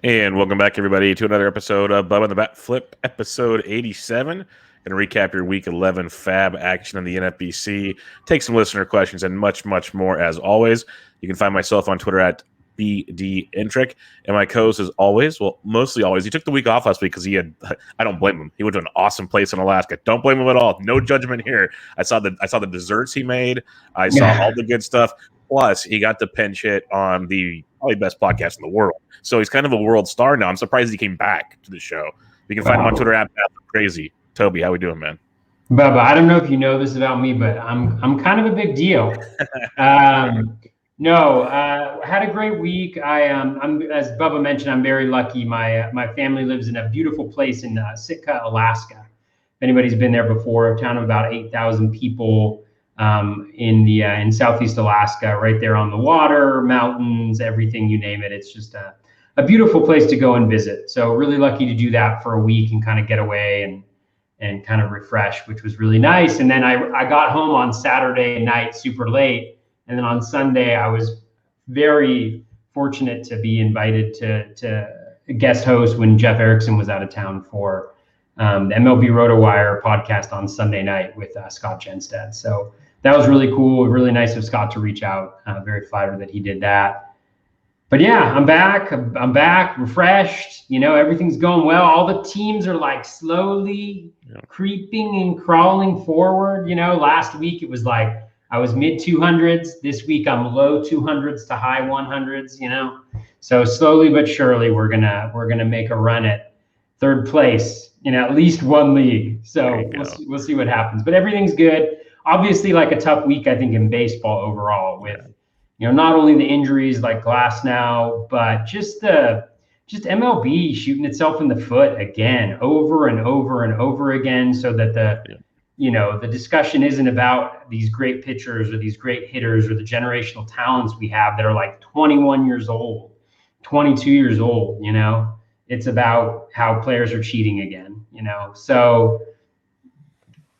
And welcome back, everybody, to another episode of Bubba and the BatFlip, episode 87. Going to recap your Week 11 FAAB action in the NFBC, take some listener questions, and much, much more as always. You can find myself on Twitter at BDintric, and my co-host is always, well, mostly always. He took the week off last week because I don't blame him. He went to an awesome place in Alaska. Don't blame him at all. No judgment here. I saw the desserts he made. I saw all the good stuff. Plus, he got the pinch hit on the probably best podcast in the world. So he's kind of a world star now. I'm surprised he came back to the show. You can find him on Twitter at BatCrazy. Toby, how we doing, man? Bubba, I don't know if you know this about me, but I'm kind of a big deal. Had a great week. I'm as Bubba mentioned, I'm very lucky. My family lives in a beautiful place in Sitka, Alaska. If anybody's been there before, a town of about 8,000 people in Southeast Alaska, right there on the water, mountains, everything you name it. It's just a beautiful place to go and visit. So really lucky to do that for a week and kind of get away and kind of refresh, which was really nice. And then I got home on Saturday night super late. And then on Sunday, I was very fortunate to be invited to guest host when Jeff Erickson was out of town for the MLB RotoWire podcast on Sunday night with Scott Jenstead. So that was really cool. Really nice of Scott to reach out. Very flattered that he did that. But yeah, I'm back, refreshed. You know, everything's going well. All the teams are like slowly creeping and crawling forward. You know, last week it was like I was mid 200s. This week I'm low 200s to high 100s. You know, so slowly but surely we're gonna make a run at third place in at least one league. So we'll see what happens. But everything's good. Obviously, like a tough week, I think, in baseball overall with. You know, not only the injuries like Glass now, but just MLB shooting itself in the foot again, over and over and over again, so that the discussion isn't about these great pitchers or these great hitters or the generational talents we have that are like 21 years old, 22 years old. You know, it's about how players are cheating again. You know, so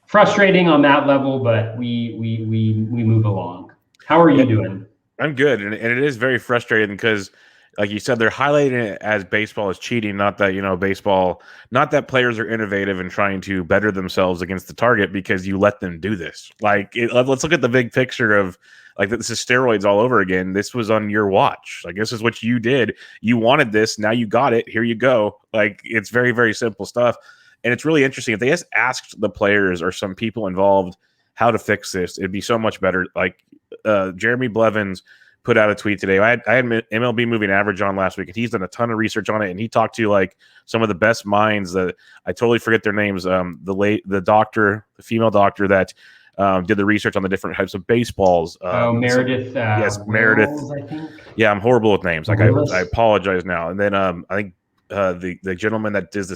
frustrating on that level, but we move along. How are you doing? I'm good, and it is very frustrating because, like you said, they're highlighting it as baseball is cheating, not that baseball, not that players are innovative and trying to better themselves against the target because you let them do this. Like, let's look at the big picture of like this is steroids all over again. This was on your watch. Like this is what you did. You wanted this, now you got it. Here you go. Like it's very, very simple stuff, and it's really interesting. If they just asked the players or some people involved how to fix this, it'd be so much better. Like. Jeremy Blevins put out a tweet today. I had MLB moving average on last week, and he's done a ton of research on it. And he talked to like some of the best minds that I totally forget their names. The female doctor that did the research on the different types of baseballs. Meredith. Yes, Meredith. I think. Yeah, I'm horrible with names. Like I apologize now. And then I think the gentleman that does the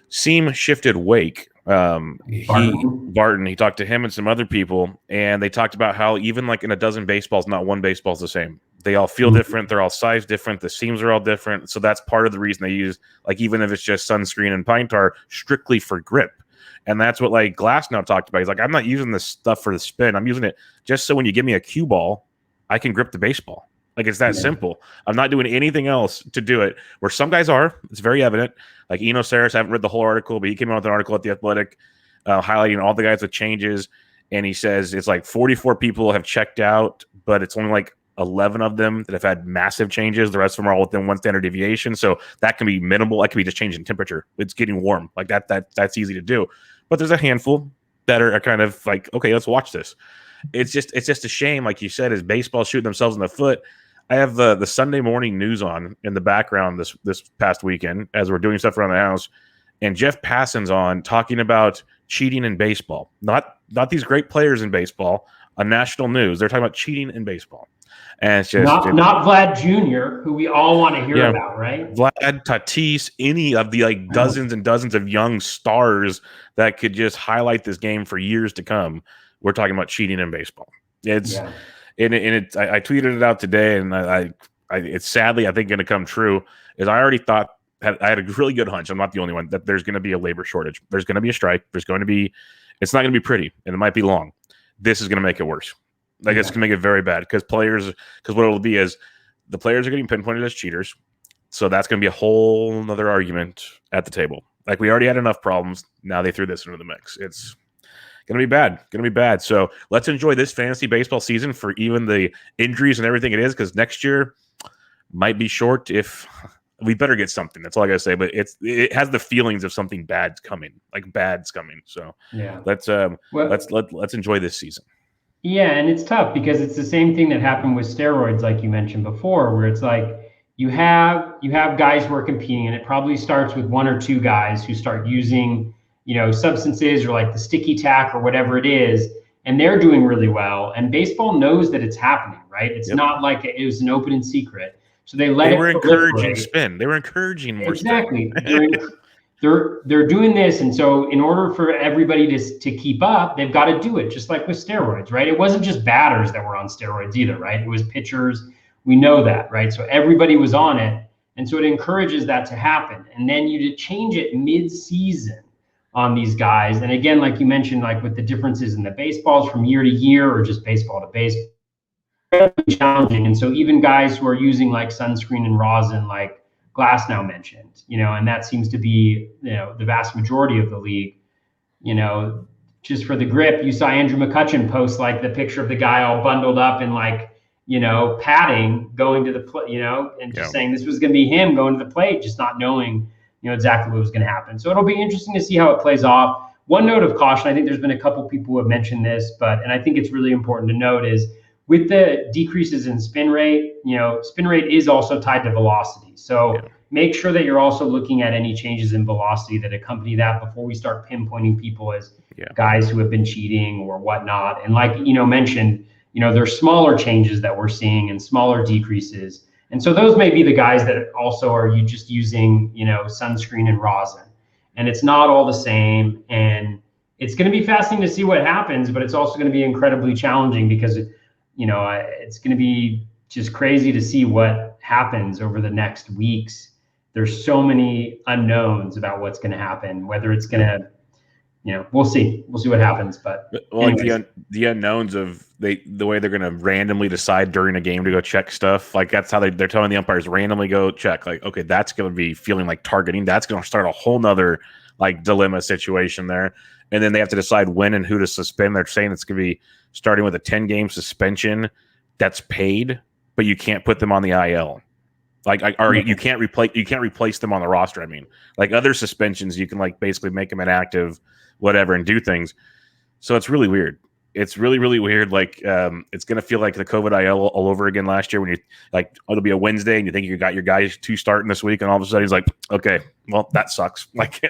seam shifted wake. Barton, he talked to him and some other people, and they talked about how even like in a dozen baseballs, not one baseball is the same. They all feel different. They're all sized different. The seams are all different. So that's part of the reason they use, like, even if it's just sunscreen and pine tar, strictly for grip. And that's what like Glass now talked about. He's like, I'm not using this stuff for the spin. I'm using it just so when you give me a cue ball, I can grip the baseball. Like it's that simple. I'm not doing anything else to do it. Where some guys are, it's very evident. Like Eno Saris, I haven't read the whole article, but he came out with an article at The Athletic highlighting all the guys with changes. And he says it's like 44 people have checked out, but it's only like 11 of them that have had massive changes. The rest of them are all within one standard deviation. So that can be minimal. That can be just changing temperature. It's getting warm. Like that's easy to do. But there's a handful that are kind of like, okay, let's watch this. It's just a shame, like you said, is baseball shooting themselves in the foot. I have the Sunday morning news on in the background this past weekend as we're doing stuff around the house, and Jeff Passan's on talking about cheating in baseball. Not these great players in baseball on national news. They're talking about cheating in baseball, and it's just not Vlad Jr., who we all want to hear about, right? Vlad, Tatis, any of the like dozens and dozens of young stars that could just highlight this game for years to come. We're talking about cheating in baseball. I tweeted it out today, and it's sadly I think going to come true. Is I already thought I had a really good hunch. I'm not the only one that there's going to be a labor shortage. There's going to be a strike. It's not going to be pretty, and it might be long. This is going to make it worse. Like it's going to make it very bad because what it'll be is the players are getting pinpointed as cheaters. So that's going to be a whole nother argument at the table. Like, we already had enough problems. Now they threw this into the mix. It's going to be bad. Going to be bad. So let's enjoy this fantasy baseball season for even the injuries and everything it is, because next year might be short. If we better get something. That's all I got to say. But it has the feelings of something bad's coming, like bad's coming. So yeah, let's enjoy this season. Yeah, and it's tough because it's the same thing that happened with steroids, like you mentioned before, where it's like you have guys who are competing, and it probably starts with one or two guys who start using, substances or like the sticky tack or whatever it is, and they're doing really well. And baseball knows that it's happening, right? It's not like it was an open secret. So they were encouraging spin. They were encouraging more exactly. They're doing this, and so in order for everybody to keep up, they've got to do it, just like with steroids, right? It wasn't just batters that were on steroids either, right? It was pitchers. We know that, right? So everybody was on it, and so it encourages that to happen. And then you change it mid-season on these guys, and again, like you mentioned, like with the differences in the baseballs from year to year or just baseball to baseball, challenging. And so even guys who are using like sunscreen and rosin, like Glass now mentioned, and that seems to be, the vast majority of the league, just for the grip. You saw Andrew McCutchen post like the picture of the guy all bundled up in like, padding going to the plate, and just saying this was going to be him going to the plate, just not knowing, exactly what was going to happen. So it'll be interesting to see how it plays off. One note of caution, I think there's been a couple people who have mentioned this, and I think it's really important to note is with the decreases in spin rate, spin rate is also tied to velocity. So make sure that you're also looking at any changes in velocity that accompany that before we start pinpointing people as guys who have been cheating or whatnot. And like, mentioned, there's smaller changes that we're seeing and smaller decreases. And so those may be the guys that also are you just using, sunscreen and rosin. And it's not all the same. And it's going to be fascinating to see what happens, but it's also going to be incredibly challenging because, it's going to be just crazy to see what happens over the next weeks. There's so many unknowns about what's going to happen, whether it's going to, we'll see what happens. But like the unknowns of the way they're going to randomly decide during a game to go check stuff. Like that's how they're telling the umpires randomly go check. Like, okay, that's going to be feeling like targeting. That's going to start a whole nother like dilemma situation there. And then they have to decide when and who to suspend. They're saying it's going to be starting with a 10-game suspension that's paid, but you can't put them on the IL. You can't replace them on the roster. I mean, like other suspensions, you can like basically make them inactive, whatever, and do things. So it's really weird. It's really, really weird. Like it's going to feel like the COVID IL all over again last year when you like, it'll be a Wednesday and you think you got your guys 2 starting this week. And all of a sudden he's like, okay, well, that sucks. Like,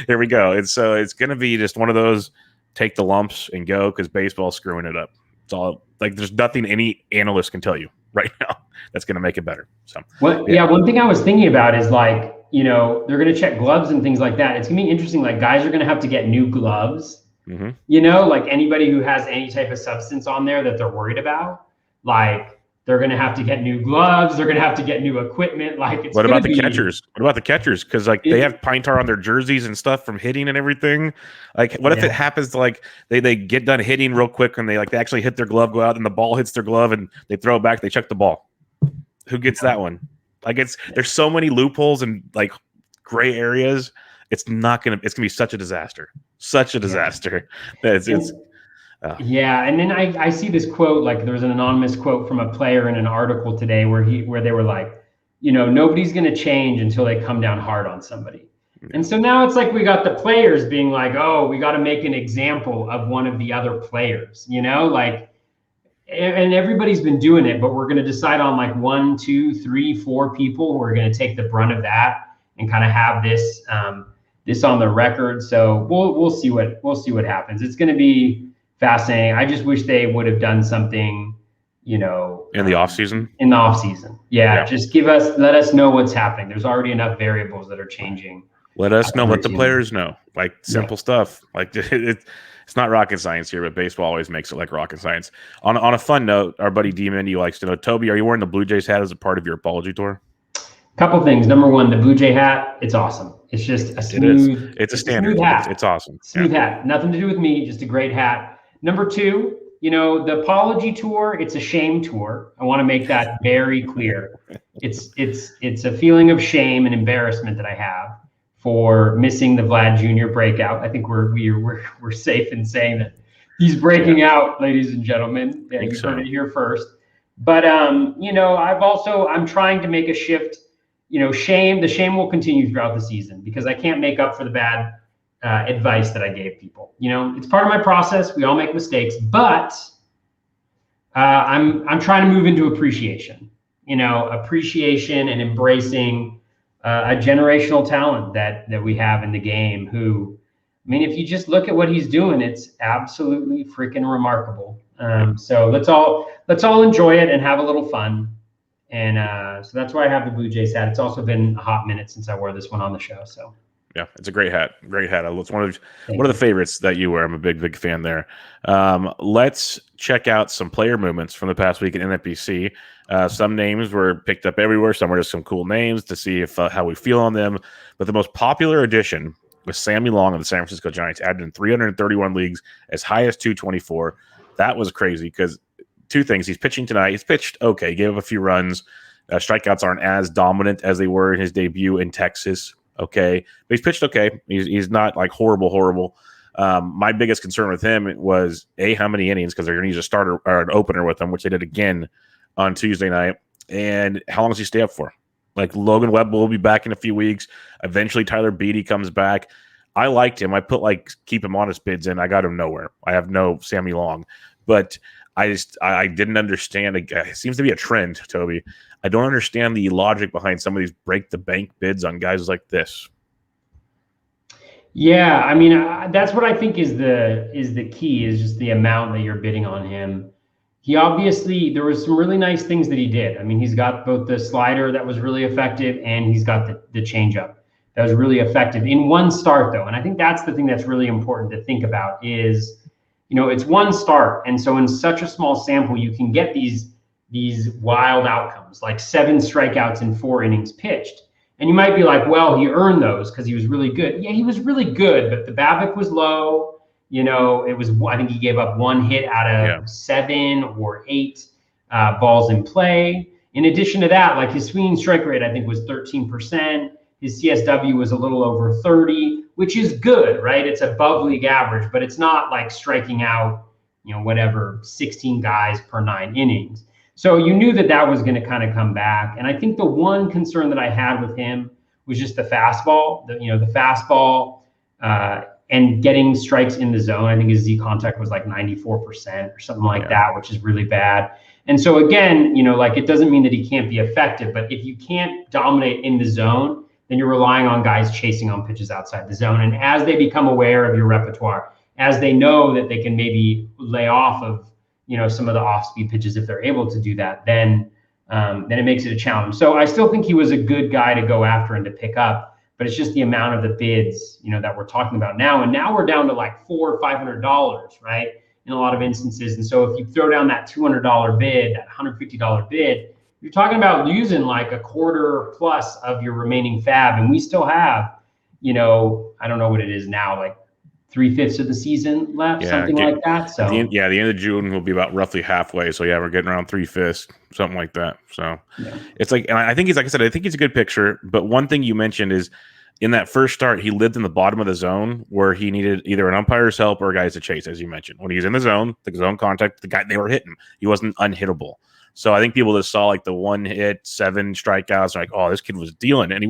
here we go. And so it's going to be just one of those take the lumps and go because baseball's screwing it up. It's all like, there's nothing any analyst can tell you right now that's going to make it better. So, one thing I was thinking about is like, they're going to check gloves and things like that. It's going to be interesting. Like guys are going to have to get new gloves. Mm-hmm. Like anybody who has any type of substance on there that they're worried about, like they're going to have to get new gloves. They're going to have to get new equipment. Like, what about the catchers? What about the catchers? Because like they have pine tar on their jerseys and stuff from hitting and everything. Like, what if it happens to like they get done hitting real quick and they actually hit their glove, go out and the ball hits their glove and they throw it back. They check the ball. Who gets that one? Like there's so many loopholes and like gray areas. It's gonna be such a disaster. Such a disaster. Yeah, and then I see this quote, like there was an anonymous quote from a player in an article today where they were like, nobody's gonna change until they come down hard on somebody. Yeah. And so now it's like we got the players being like, oh, we got to make an example of one of the other players, like, and everybody's been doing it, but we're gonna decide on like 1, 2, 3, 4 people who are gonna take the brunt of that and kind of have this on the record. So we'll see what happens. It's going to be fascinating. I just wish they would have done something, in the off season. In the off season, just let us know what's happening. There's already enough variables that are changing. Let us know. Let the players know. Like simple stuff. Like it's not rocket science here, but baseball always makes it like rocket science. On a fun note, our buddy D-Mindy likes to know, Toby, are you wearing the Blue Jays hat as a part of your apology tour? Couple things. Number one, the Blue Jay hat. It's awesome. It's just a smooth. It's a standard hat. It's awesome. Smooth hat. Nothing to do with me. Just a great hat. Number two, the apology tour, it's a shame tour. I want to make that very clear. It's a feeling of shame and embarrassment that I have for missing the Vlad Jr. breakout. I think we're safe in saying that he's breaking out, ladies and gentlemen. Yeah, you heard it here first. But I'm trying to make a shift. The shame will continue throughout the season because I can't make up for the bad advice that I gave people. It's part of my process. We all make mistakes, but I'm trying to move into appreciation. Appreciation and embracing a generational talent that we have in the game. Who, if you just look at what he's doing, it's absolutely freaking remarkable. So let's all enjoy it and have a little fun. And so that's why I have the Blue Jays hat. It's also been a hot minute since I wore this one on the show. So yeah, it's a great hat. Great hat. It's one of the favorites that you wear. I'm a big fan there. Let's check out some player movements from the past week in NFBC. Some names were picked up everywhere. Some were just some cool names to see if how we feel on them. But the most popular addition was Sammy Long of the San Francisco Giants, added in 331 leagues, as high as 224. That was crazy because two things. He's pitching tonight. He's pitched okay. He gave up a few runs. Strikeouts aren't as dominant as they were in his debut in Texas. Okay, but he's pitched okay. He's not like horrible. My biggest concern with him was how many innings, because they're going to use a starter or an opener with him, which they did again on Tuesday night. And how long does he stay up for? Like Logan Webb will be back in a few weeks. Eventually, Tyler Beatty comes back. I liked him. I put keep him honest bids in. I got him nowhere. I have no Sammy Long, but I didn't understand. It seems to be a trend, Toby. I don't understand the logic behind some of these break the bank bids on guys like this. Yeah, that's what I think is the key, is just the amount that you're bidding on him. He obviously, there was some really nice things that he did. He's got both the slider that was really effective, and he's got the changeup that was really effective in one start, though. And I think that's the thing that's really important to think about is, it's one start. And so in such a small sample, you can get these wild outcomes, like 7 strikeouts in 4 innings pitched. And you might be like, well, he earned those because he was really good. Yeah, he was really good, but the BABIP was low. I think he gave up 1 hit out of 7 or 8 balls in play. In addition to that, his swinging strike rate, I think, was 13%. His CSW was a little over 30, which is good, right? It's above league average, but it's not like striking out, 16 guys per 9 innings. So you knew that was going to kind of come back. And I think the one concern that I had with him was just the fastball, the fastball and getting strikes in the zone. I think his Z contact was like 94% or something like that, which is really bad. And so again, it doesn't mean that he can't be effective, but if you can't dominate in the zone, then you're relying on guys chasing on pitches outside the zone. And as they become aware of your repertoire, as they know that they can maybe lay off of, some of the off-speed pitches, if they're able to do that, then it makes it a challenge. So I still think he was a good guy to go after and to pick up, but it's just the amount of the bids, that we're talking about now. And now we're down to like $400 or $500, right? In a lot of instances. And so if you throw down that $200 bid, that $150 bid, you're talking about using like a quarter plus of your remaining FAAB. And we still have, I don't know what it is now, like 3/5 of the season left, something like that. So the end of June will be about roughly halfway. So we're getting around 3/5, something like that. So it's and I think I think he's a good picture. But one thing you mentioned is in that first start, he lived in the bottom of the zone where he needed either an umpire's help or guys to chase, as you mentioned. When he was in the zone contact, the guy, they were hitting. He wasn't unhittable. So I think people just saw the 1 hit, 7 strikeouts, like, oh, this kid was dealing, and he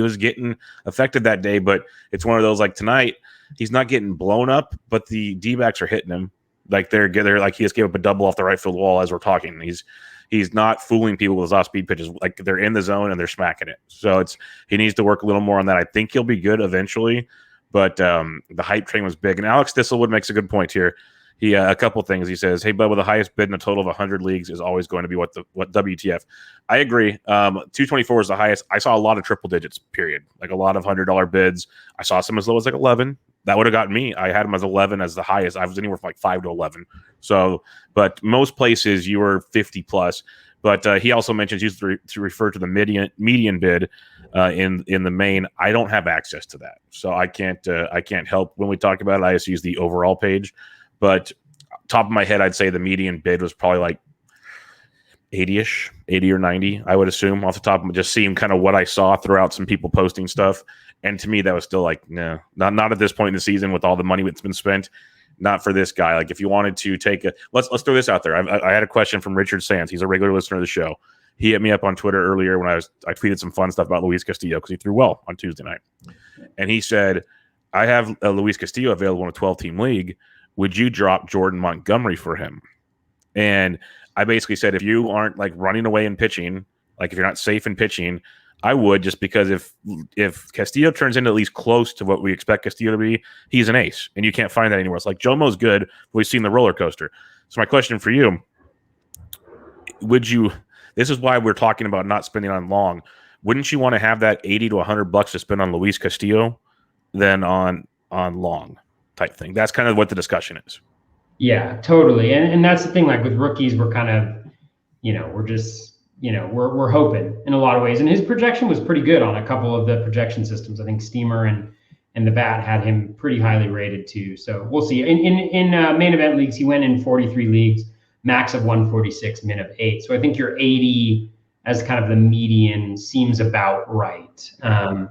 was getting affected that day. But it's one of those, like tonight, he's not getting blown up, but the D-backs are hitting him. Like they're like he just gave up a double off the right field wall as we're talking. He's not fooling people with his off-speed pitches. Like they're in the zone and they're smacking it. So he needs to work a little more on that. I think he'll be good eventually, but the hype train was big. And Alex Thistlewood makes a good point here. He a couple things. He says, "Hey, Bubba, the highest bid in a total of 100 leagues is always going to be what WTF." I agree. 224 is the highest. I saw a lot of triple digits. Period. Like a lot of $100 bids. I saw some as low as like 11. That would have gotten me. I had him as 11 as the highest. I was anywhere from like 5 to 11. So, but most places you were 50 plus. But he also mentions to refer to the median bid in the main. I don't have access to that, so I can't help when we talk about it. I just use the overall page. But top of my head, I'd say the median bid was probably like 80-ish, 80 or 90, I would assume, off the top of just seeing kind of what I saw throughout some people posting stuff. And to me, that was still like, no, not at this point in the season with all the money that's been spent. Not for this guy. Like if you wanted to take a, let's throw this out there. I had a question from Richard Sands. He's a regular listener of the show. He hit me up on Twitter earlier when I tweeted some fun stuff about Luis Castillo because he threw well on Tuesday night. And he said, I have Luis Castillo available in a 12-team league. Would you drop Jordan Montgomery for him? And I basically said, if you aren't like running away in pitching, like if you're not safe in pitching, I would, just because if Castillo turns into at least close to what we expect Castillo to be, he's an ace, and you can't find that anywhere. It's like Jomo's good, but we've seen the roller coaster. So my question for you, would you, this is why we're talking about not spending on Long, wouldn't you want to have that $80 to $100 to spend on Luis Castillo than on Long type thing? That's kind of what the discussion is. Yeah, totally. And that's the thing, like with rookies, we're kind of, we're just, we're hoping in a lot of ways. And his projection was pretty good on a couple of the projection systems. I think Steamer and the Bat had him pretty highly rated too. So we'll see. In main event leagues, he went in 43 leagues, max of 146, min of 8. So I think your 80 as kind of the median seems about right. And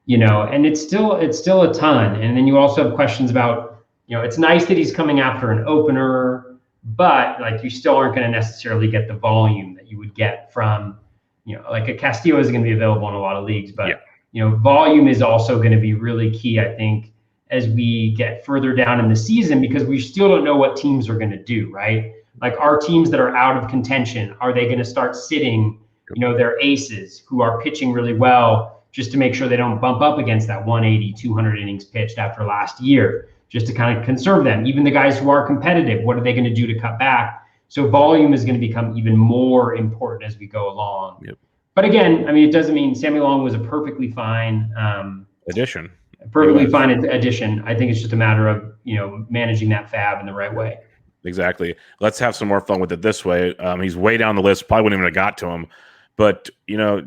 it's still a ton. And then you also have questions about, it's nice that he's coming after an opener, but like you still aren't going to necessarily get the volume that you would get from, like a Castillo is going to be available in a lot of leagues, but volume is also going to be really key, I think, as we get further down in the season, because we still don't know what teams are going to do, right? Like our teams that are out of contention, are they going to start sitting, their aces who are pitching really well just to make sure they don't bump up against that 180, 200 innings pitched after last year, just to kind of conserve them. Even the guys who are competitive, what are they going to do to cut back? So volume is going to become even more important as we go along. Yep. But again, I mean, it doesn't mean Sammy Long was a perfectly fine addition. Perfectly fine addition. I think it's just a matter of, managing that FAAB in the right way. Exactly. Let's have some more fun with it this way. He's way down the list. Probably wouldn't even have got to him. But,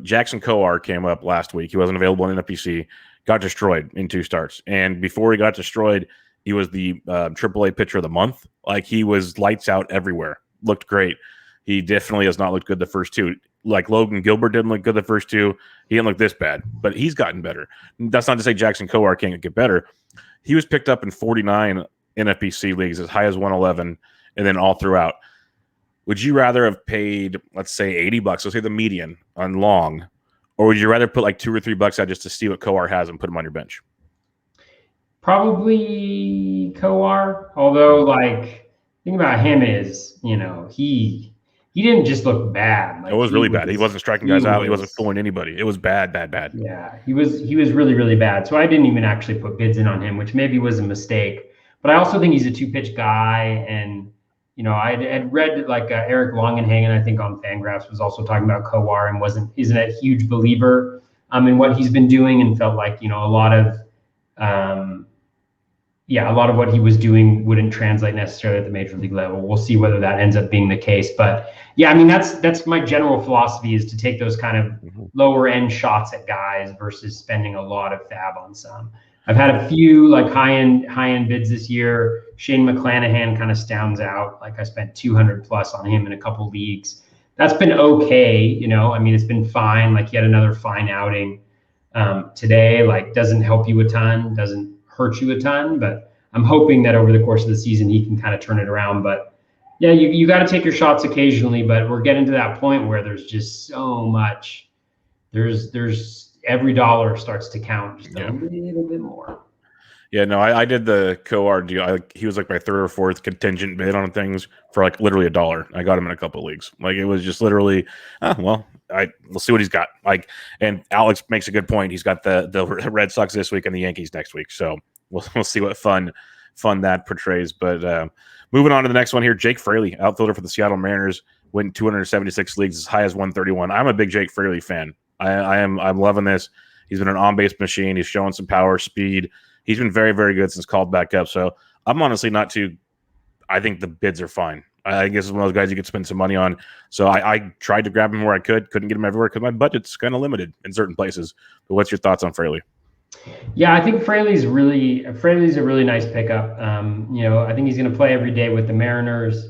Jackson Kowar came up last week. He wasn't available in NFBC. Got destroyed in 2 starts. And before he got destroyed, he was the AAA pitcher of the month. Like, he was lights out everywhere. Looked great. He definitely has not looked good the first 2. Like Logan Gilbert didn't look good the first 2. He didn't look this bad, but he's gotten better. That's not to say Jackson Kowar can't get better. He was picked up in 49 NFBC leagues, as high as 111, and then all throughout. Would you rather have paid, let's say, $80, let's say the median on Long, or would you rather put like $2 or $3 out just to see what Kowar has and put him on your bench? Probably Kowar. Although, like, the thing about him is, he didn't just look bad. Like, it was really bad. He wasn't striking guys out. He wasn't fooling anybody. It was bad. Yeah, he was really, really bad. So I didn't even actually put bids in on him, which maybe was a mistake. But I also think he's a 2-pitch guy. And, I had read like Eric Longenhagen, I think on Fangraphs, was also talking about Kowar and isn't a huge believer in what he's been doing, and felt like, a lot of what he was doing wouldn't translate necessarily at the major league level. We'll see whether that ends up being the case. But yeah, I mean, that's my general philosophy, is to take those kind of lower end shots at guys versus spending a lot of FAAB on some. I've had a few like high end bids this year. Shane McClanahan kind of stands out. Like I spent 200 plus on him in a couple leagues. That's been okay. I mean, it's been fine. Like he had another fine outing today. Like doesn't help you a ton, doesn't hurt you a ton, but I'm hoping that over the course of the season he can kind of turn it around. But yeah, you got to take your shots occasionally, but we're getting to that point where there's just so much. There's every dollar starts to count just a little bit more. Yeah, no, I did the Kowar deal. He was like my 3rd or 4th contingent bid on things for like literally $1. I got him in a couple of leagues. Like it was just literally, we'll see what he's got. Like, and Alex makes a good point. He's got the Red Sox this week and the Yankees next week. So we'll see what fun that portrays. But moving on to the next one here, Jake Fraley, outfielder for the Seattle Mariners, went 276 leagues, as high as 131. I'm a big Jake Fraley fan. I'm loving this. He's been an on-base machine. He's showing some power, speed. He's been very, very good since called back up. So I'm honestly not too. I think the bids are fine. I guess it's one of those guys you could spend some money on. So I tried to grab him where I couldn't get him everywhere because my budget's kind of limited in certain places. But what's your thoughts on Fraley? Yeah, I think Fraley's a really nice pickup. I think he's going to play every day with the Mariners.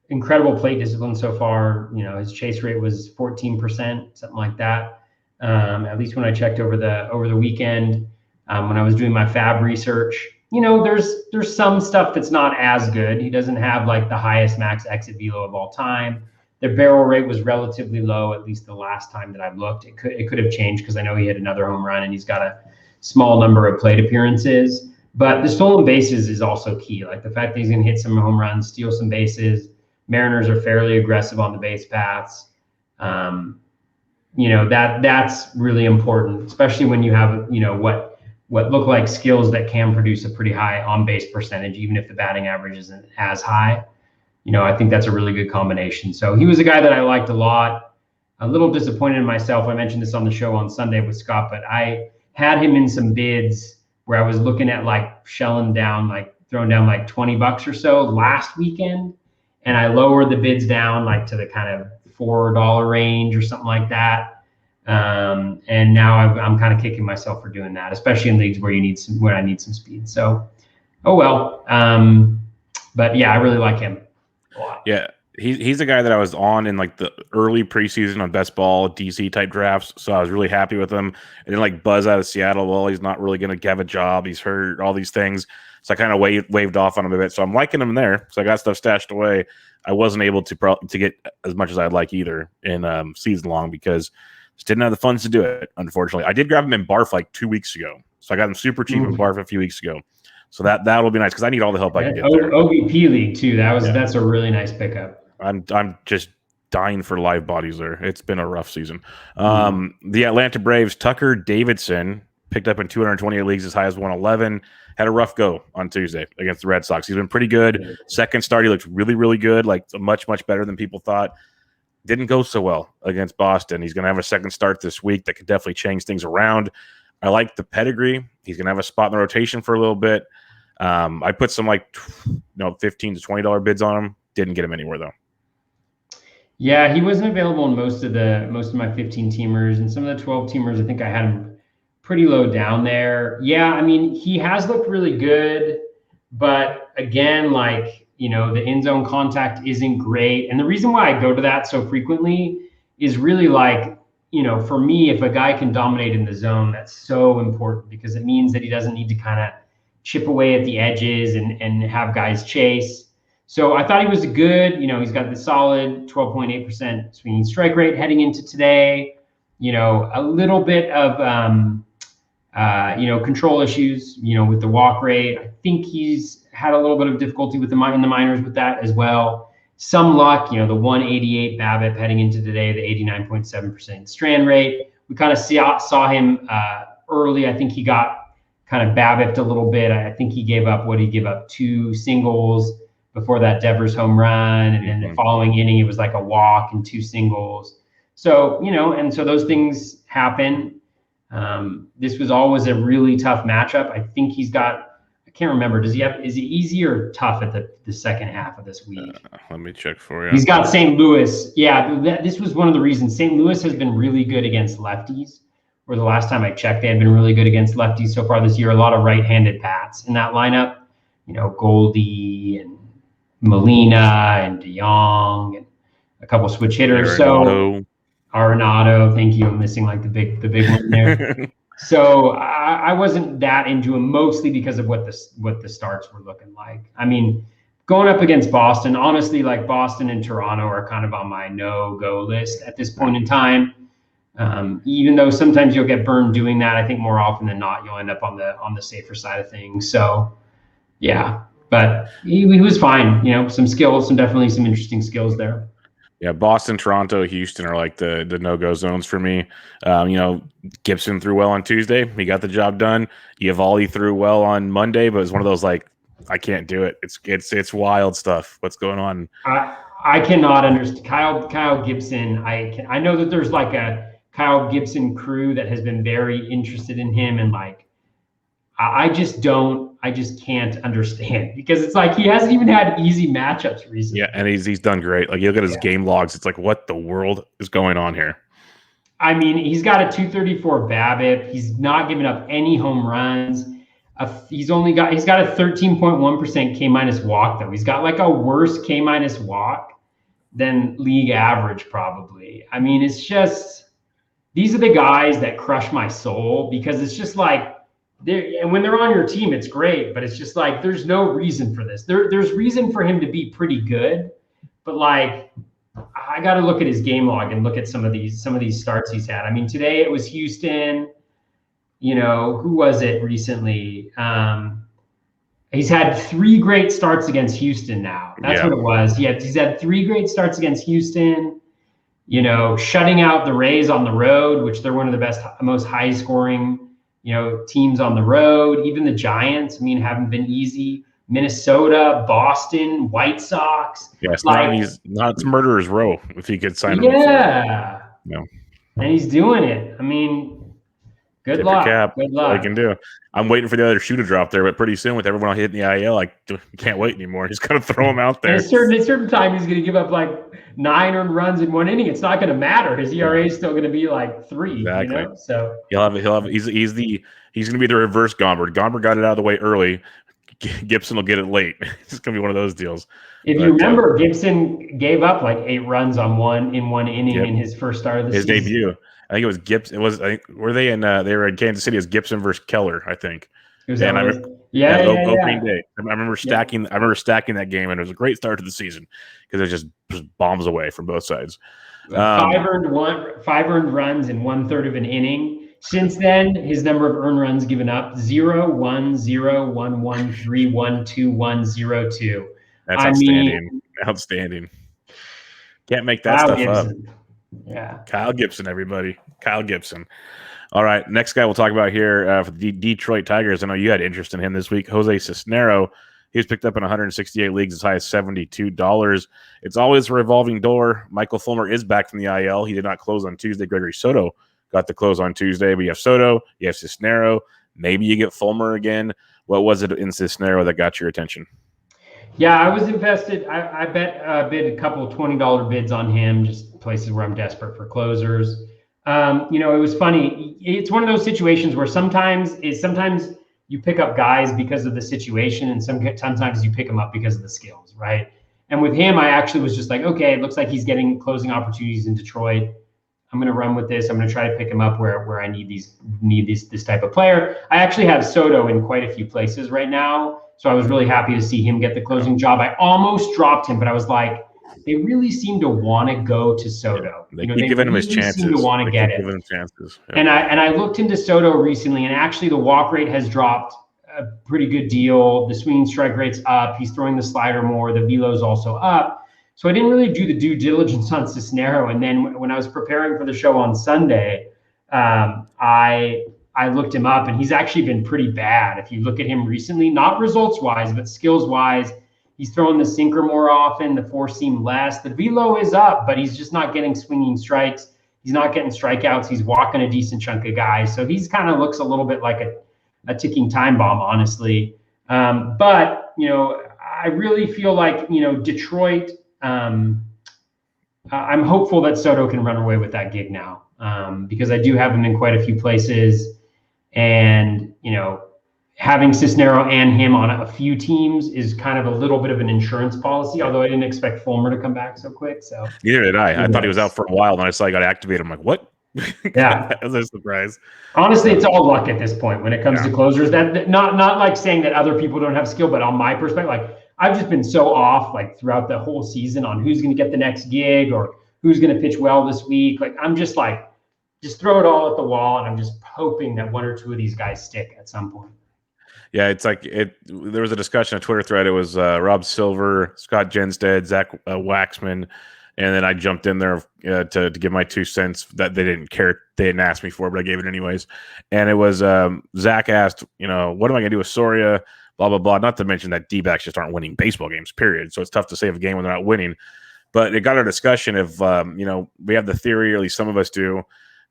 Incredible plate discipline so far. His chase rate was 14%, something like that. At least when I checked over the weekend, when I was doing my FAAB research. There's some stuff that's not as good. He doesn't have like the highest max exit velo of all time. The barrel rate was relatively low, at least the last time that I've looked. It could have changed because I know he hit another home run and he's got a small number of plate appearances. But the stolen bases is also key. Like the fact that he's going to hit some home runs, steal some bases. Mariners are fairly aggressive on the base paths. That's really important, especially when you have what look like skills that can produce a pretty high on base percentage, even if the batting average isn't as high. I think that's a really good combination. So he was a guy that I liked a lot. A little disappointed in myself. I mentioned this on the show on Sunday with Scott, but I had him in some bids where I was looking at like throwing down like $20 or so last weekend. And I lowered the bids down like to the kind of $4 range or something like that. And now I'm kind of kicking myself for doing that, especially in leagues where I need some speed. So, oh well. But yeah, I really like him a lot. Yeah, he's the guy that I was on in like the early preseason on best ball DC type drafts. So I was really happy with him. And then like buzz out of Seattle. Well, he's not really going to have a job. He's hurt. All these things. So I kind of waved off on him a bit. So I'm liking him there. So I got stuff stashed away. I wasn't able to get as much as I'd like either in season long because just didn't have the funds to do it, unfortunately. I did grab him in Barf like 2 weeks ago. So I got him super cheap in Barf a few weeks ago. So that'll be nice because I need all the help I can get there. OVP League too. That's a really nice pickup. I'm just dying for live bodies there. It's been a rough season. The Atlanta Braves, Tucker Davidson, picked up in 228 leagues as high as 111. Had a rough go on Tuesday against the Red Sox. He's been pretty good. Second start, he looked really, really good, like much, much better than people thought. Didn't go so well against Boston. He's going to have a second start this week that could definitely change things around. I like the pedigree. He's going to have a spot in the rotation for a little bit. I put some $15 to $20 bids on him. Didn't get him anywhere though. Yeah, he wasn't available in most of my 15 teamers, and some of the 12 teamers. I think I had him pretty low down there. Yeah, I mean, he has looked really good, but again, the end zone contact isn't great. And the reason why I go to that so frequently is really for me, if a guy can dominate in the zone, that's so important because it means that he doesn't need to kind of chip away at the edges and have guys chase. So I thought he was good. He's got the solid 12.8% swinging strike rate heading into today. A little bit of control issues, with the walk rate. I think he's had a little bit of difficulty in the minors with that as well. Some luck, the 188 BABIP heading into today, the 89.7% strand rate. We kind of saw him early. I think he got kind of BABIP'd a little bit. I think he gave up 2 singles before that Devers home run. And then the following inning, it was like a walk and 2 singles. So, and so those things happen. This was always a really tough matchup. I think I can't remember. Is he easy or tough at the second half of this week? Let me check for you. He's got St. Louis. Yeah, this was one of the reasons. St. Louis has been really good against lefties. Or the last time I checked, they had been really good against lefties so far this year. A lot of right-handed bats in that lineup. Goldie and Molina and DeYoung and a couple switch hitters. Arenado, thank you. I'm missing like the big one there. So I wasn't that into him, mostly because of what the starts were looking like. I mean, going up against Boston, honestly, like Boston and Toronto are kind of on my no-go list at this point in time. Even though sometimes you'll get burned doing that, I think more often than not you'll end up on the safer side of things. So yeah, but he was fine. Some skills, definitely some interesting skills there. Yeah, Boston, Toronto, Houston are like the no-go zones for me. Gibson threw well on Tuesday. He got the job done. Eovaldi threw well on Monday, but it was one of those I can't do it. It's wild stuff. What's going on? I cannot understand Kyle Gibson. I know that there's like a Kyle Gibson crew that has been very interested in him, and I just can't understand because it's like he hasn't even had easy matchups recently. Yeah, and he's done great. Like you look at his game logs, it's like what the world is going on here. I mean, he's got a 234 BABIP. He's not giving up any home runs. He's got a 13.1% K minus walk though. He's got like a worse K minus walk than league average probably. I mean, it's just these are the guys that crush my soul because it's just like and when they're on your team, it's great, but it's just like there's no reason for this. There's reason for him to be pretty good, but like I got to look at his game log and look at some of these starts he's had. I mean, today it was Houston. You know, who was it recently? He's had 3 great starts against Houston now. That's what it was. He's had 3 great starts against Houston. You know, shutting out the Rays on the road, which they're one of the best, most high scoring, you know, teams on the road. Even the Giants, I mean, haven't been easy. Minnesota, Boston, White Sox. Yeah, it's not murderer's row if he could sign him. Yeah. No. And he's doing it. I mean, good luck. Good luck. All I can do. I'm waiting for the other shoe to drop there, but pretty soon with everyone hitting the IL, I can't wait anymore. He's got to throw him out there. At a certain time, he's going to give up like 9 earned runs in 1 inning. It's not going to matter. His ERA is still going to be like 3. Exactly. You know? So he's going to be the reverse Gomber. Gomber got it out of the way early. Gibson will get it late. It's going to be one of those deals. If you remember, Gibson gave up like 8 runs in one inning in his first start of the season. His debut. I think it was Gibson. Were they in? They were in Kansas City as Gibson versus Keller, I think. Opening day. I remember stacking. I remember stacking that game, and it was a great start to the season because it just bombs away from both sides. 5 earned runs in 1/3 of an inning. Since then, his number of earned runs given up 0, 1, 0, 1, 1, 3, 1, 2, 1, 0, 2. That's outstanding. Outstanding. Can't make that stuff Gibson. up. Yeah. Kyle Gibson, everybody. Kyle Gibson. All right. Next guy we'll talk about here for the Detroit Tigers. I know you had interest in him this week. Jose Cisnero. He was picked up in 168 leagues as high as $72. It's always a revolving door. Michael Fulmer is back from the IL. He did not close on Tuesday. Gregory Soto got the close on Tuesday. But you have Soto. You have Cisnero. Maybe you get Fulmer again. What was it in Cisnero that got your attention? Yeah, I was invested. I bid a couple of $20 bids on him, just places where I'm desperate for closers. You know, it was funny. It's one of those situations where sometimes you pick up guys because of the situation, and sometimes you pick them up because of the skills, right? And with him, I actually was just like, okay, it looks like he's getting closing opportunities in Detroit. I'm going to run with this. I'm going to try to pick him up where I need this type of player. I actually have Soto in quite a few places right now. So I was really happy to see him get the closing job. I almost dropped him, but I was like, they really seem to want to go to Soto. They keep giving him his chances. Seem to want to get it. Giving him chances. Yeah. And I looked into Soto recently, and actually the walk rate has dropped a pretty good deal. The swinging strike rate's up. He's throwing the slider more. The velo's also up. So I didn't really do the due diligence on Cisnero. And then when I was preparing for the show on Sunday, I looked him up, and he's actually been pretty bad. If you look at him recently, not results-wise, but skills-wise, he's throwing the sinker more often, the four-seam less. The velo is up, but he's just not getting swinging strikes. He's not getting strikeouts. He's walking a decent chunk of guys. So he's kind of looks a little bit like a ticking time bomb, honestly. But, you know, I really feel like, you know, Detroit, I'm hopeful that Soto can run away with that gig now because I do have him in quite a few places. And, you know, having Cisnero and him on a few teams is kind of a little bit of an insurance policy, although I didn't expect Fulmer to come back so quick. So neither did I. I thought he was out for a while, and I saw he got activated. I'm like, what? Yeah. That was a surprise. Honestly, it's all luck at this point when it comes to closers. That not like saying that other people don't have skill, but on my perspective, like I've just been so off like throughout the whole season on who's going to get the next gig or who's going to pitch well this week. Like I'm just like, just throw it all at the wall, and I'm just hoping that 1 or 2 of these guys stick at some point. Yeah, it's like there was a discussion, a Twitter thread. It was Rob Silver, Scott Genstead, Zach Waxman, and then I jumped in there to give my 2 cents that they didn't care. They didn't ask me for, but I gave it anyways. And it was Zach asked, you know, what am I going to do with Soria? Blah, blah, blah. Not to mention that D-backs just aren't winning baseball games, period. So it's tough to save a game when they're not winning. But it got our discussion of, you know, we have the theory, or at least some of us do,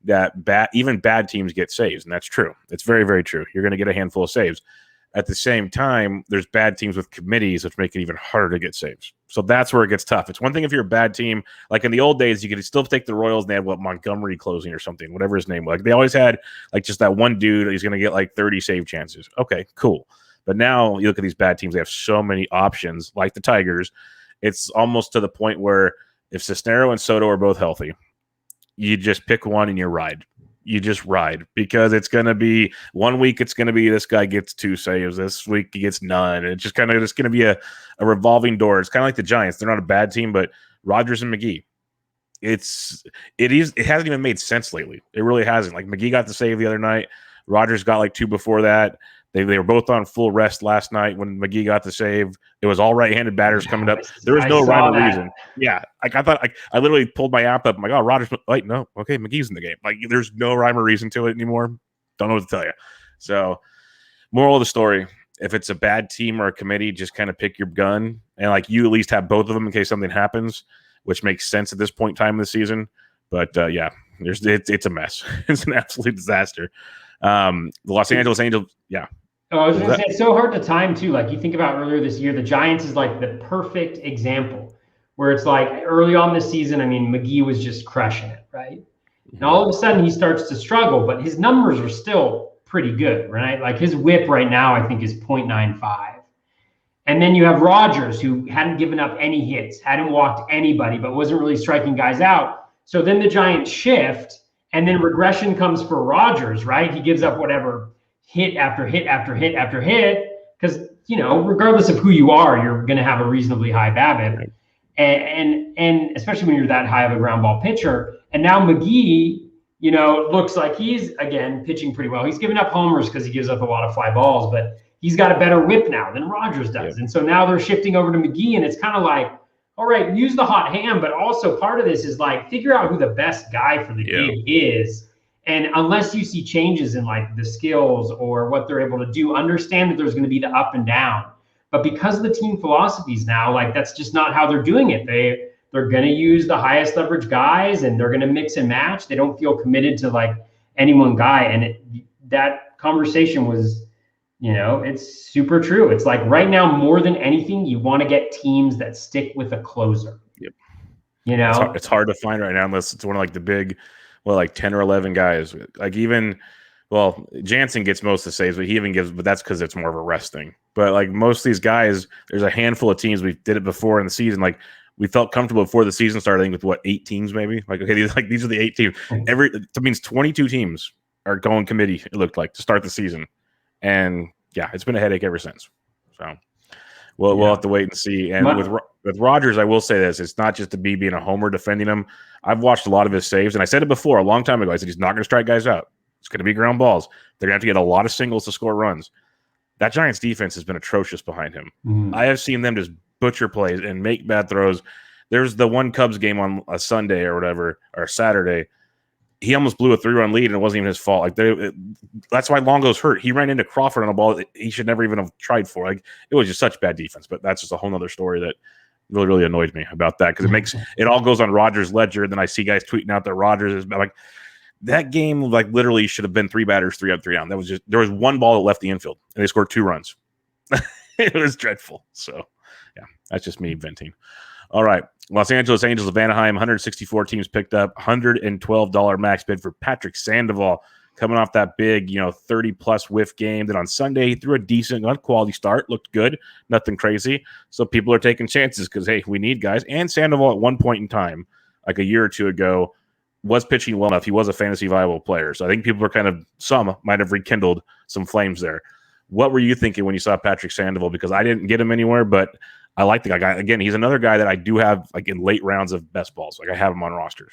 that even bad teams get saves, and that's true. It's very, very true. You're going to get a handful of saves. At the same time, there's bad teams with committees, which make it even harder to get saves. So that's where it gets tough. It's one thing if you're a bad team. Like in the old days, you could still take the Royals and they had Montgomery closing or something, whatever his name was. Like they always had like just that one dude. He's going to get like 30 save chances. Okay, cool. But now you look at these bad teams; they have so many options. Like the Tigers, it's almost to the point where if Cisnero and Soto are both healthy, you just pick one and you ride. You just ride because it's going to be 1 week. It's going to be this guy gets 2 saves. This week he gets none. It's just kind of going to be a revolving door. It's kind of like the Giants. They're not a bad team, but Rodgers and McGee. It hasn't even made sense lately. It really hasn't. Like McGee got the save the other night. Rodgers got like 2 before that. They were both on full rest last night when McGee got the save. It was all right-handed batters coming up. There was no rhyme or reason. Yeah, like I thought, I literally pulled my app up. I'm like, oh, Rodgers. Wait, no, okay, McGee's in the game. Like, there's no rhyme or reason to it anymore. Don't know what to tell you. So, moral of the story: if it's a bad team or a committee, just kind of pick your gun and like you at least have both of them in case something happens, which makes sense at this point in time in the season. But yeah, it's a mess. It's an absolute disaster. The Los Angeles Angels, yeah. Oh, I was going to say, it's so hard to time too. Like you think about earlier this year, the Giants is like the perfect example where it's like early on this season, I mean, McGee was just crushing it, right? And all of a sudden he starts to struggle, but his numbers are still pretty good, right? Like his whip right now, I think is 0.95. And then you have Rodgers, who hadn't given up any hits, hadn't walked anybody, but wasn't really striking guys out. So then the Giants shift, and then regression comes for Rodgers, right? He gives up whatever hit after hit after hit after hit, because regardless of who you are, you're going to have a reasonably high BABIP, and especially when you're that high of a ground ball pitcher. And now McGee, looks like he's again pitching pretty well. He's giving up homers because he gives up a lot of fly balls, but he's got a better whip now than Rodgers does. Yeah. And so now they're shifting over to McGee, and it's kind of like, all right, use the hot hand, but also part of this is like figure out who the best guy for the game is. And unless you see changes in like the skills or what they're able to do, understand that there's going to be the up and down. But because of the team philosophies now, like that's just not how they're doing it. They're going to use the highest leverage guys and they're going to mix and match. They don't feel committed to like any one guy. And that conversation was, it's super true. It's like right now, more than anything, you want to get teams that stick with a closer. Yep. It's hard to find right now unless it's one of like the big, like 10 or 11 guys. Like even, Jansen gets most of the saves, but that's because it's more of a rest thing. But like most of these guys, there's a handful of teams we did it before in the season. Like we felt comfortable before the season started, I think with 8 teams maybe. Like okay, these are the 8 teams. That means 22 teams are going committee. It looked like to start the season, and yeah, it's been a headache ever since. So we'll have to wait and see. And with Rodgers, I will say this: it's not just the being a homer defending him. I've watched a lot of his saves, and I said it before a long time ago. I said he's not going to strike guys out. It's going to be ground balls. They're going to have to get a lot of singles to score runs. That Giants defense has been atrocious behind him. I have seen them just butcher plays and make bad throws. There's the one Cubs game on a Sunday or whatever, or Saturday. He almost blew a 3-run lead, and it wasn't even his fault. Like that's why Longo's hurt. He ran into Crawford on a ball that he should never even have tried for. Like it was just such bad defense. But that's just a whole other story that really, really annoyed me about that because it all goes on Rodgers' ledger. And then I see guys tweeting out that Rodgers is like that game. Like literally should have been 3 batters, 3 up, 3 down. That was just there was one ball that left the infield, and they scored 2 runs. It was dreadful. So yeah, that's just me venting. All right. Los Angeles Angels of Anaheim, 164 teams picked up, $112 max bid for Patrick Sandoval coming off that big, 30-plus whiff game. Then on Sunday, he threw a decent, quality start, looked good, nothing crazy. So people are taking chances because, hey, we need guys. And Sandoval at one point in time, like a year or two ago, was pitching well enough. He was a fantasy viable player. So I think people are some might have rekindled some flames there. What were you thinking when you saw Patrick Sandoval? Because I didn't get him anywhere, but I like the guy. Again, he's another guy that I do have like in late rounds of best balls. Like I have him on rosters.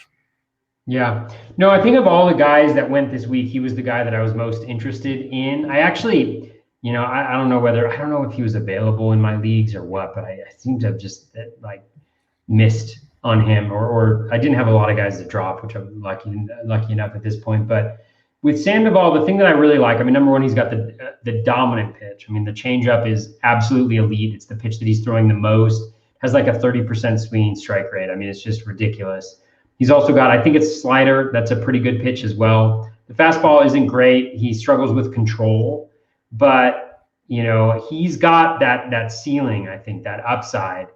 Yeah. No, I think of all the guys that went this week, he was the guy that I was most interested in. I actually, I don't know if he was available in my leagues or what, but I seem to have just missed on him or I didn't have a lot of guys to drop, which I'm lucky enough at this point. But with Sandoval, the thing that I really like, number one, he's got the dominant pitch. The changeup is absolutely elite. It's the pitch that he's throwing the most. Has like a 30% swinging strike rate. It's just ridiculous. He's also got, I think it's slider. That's a pretty good pitch as well. The fastball isn't great. He struggles with control, but he's got that ceiling, I think, that upside,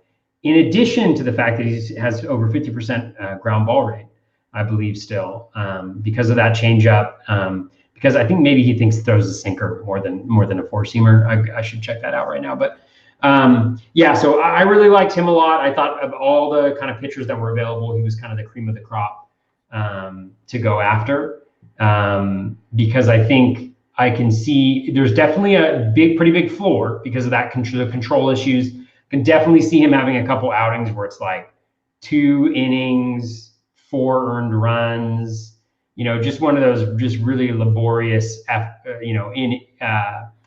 in addition to the fact that he has over 50% ground ball rate, I believe, still, because of that changeup. Because I think maybe he thinks he throws a sinker more than a four-seamer. I should check that out right now. But yeah, so I really liked him a lot. I thought of all the kind of pitchers that were available, he was kind of the cream of the crop to go after, because I think I can see there's definitely a pretty big floor because of that control issues. Can definitely see him having a couple outings where it's like 2 innings, 4 earned runs, just one of those just really laborious,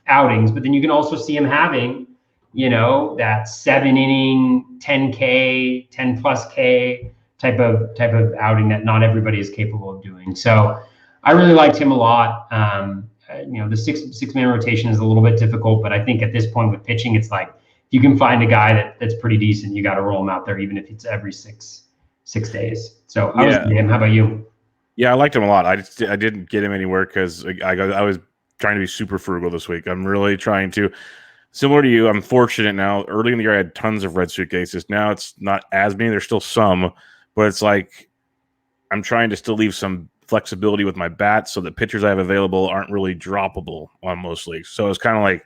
outings. But then you can also see him having, that 7-inning, 10K, 10 plus K type of outing that not everybody is capable of doing. So I really liked him a lot. The six-man rotation is a little bit difficult, but I think at this point with pitching, it's like, if you can find a guy that's pretty decent, you got to roll him out there, even if it's every six days. So I was him. How about you? Yeah, I liked him a lot. I didn't get him anywhere because I was trying to be super frugal this week. I'm really trying to, similar to you, I'm fortunate now. Early in the year, I had tons of red suitcases. Now it's not as many. There's still some, but it's like I'm trying to still leave some flexibility with my bats so the pitchers I have available aren't really droppable on most leagues. So it's kind of like,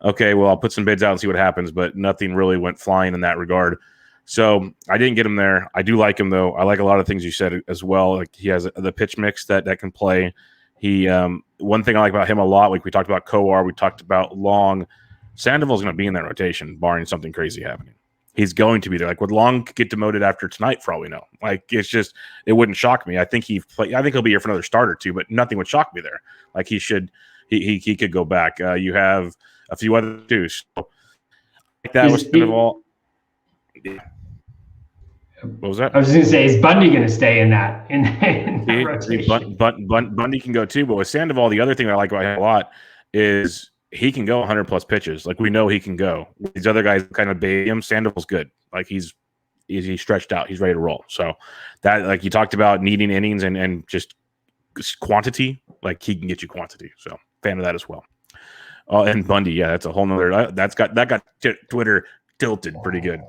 okay, well, I'll put some bids out and see what happens, but nothing really went flying in that regard. So I didn't get him there. I do like him, though. I like a lot of things you said as well. Like, he has the pitch mix that can play. He one thing I like about him a lot, like we talked about Coar, we talked about Long. Sandoval's going to be in that rotation, barring something crazy happening. He's going to be there. Like, would Long get demoted after tonight, for all we know? Like, it's just, it wouldn't shock me. I think he'll be here for another start or two, but nothing would shock me there. Like, he could go back. You have a few other too. So, like that was Sandoval. Yeah. What was that? I was going to say, is Bundy going to stay in that rotation? Bundy can go too, but with Sandoval, the other thing I like about him a lot is he can go 100+ pitches. Like, we know he can go. These other guys kind of baby him. Sandoval's good. Like, he's stretched out. He's ready to roll. So that, like you talked about, needing innings and just quantity, like, he can get you quantity. So fan of that as well. And Bundy, yeah, that's a whole nother. That got Twitter tilted pretty good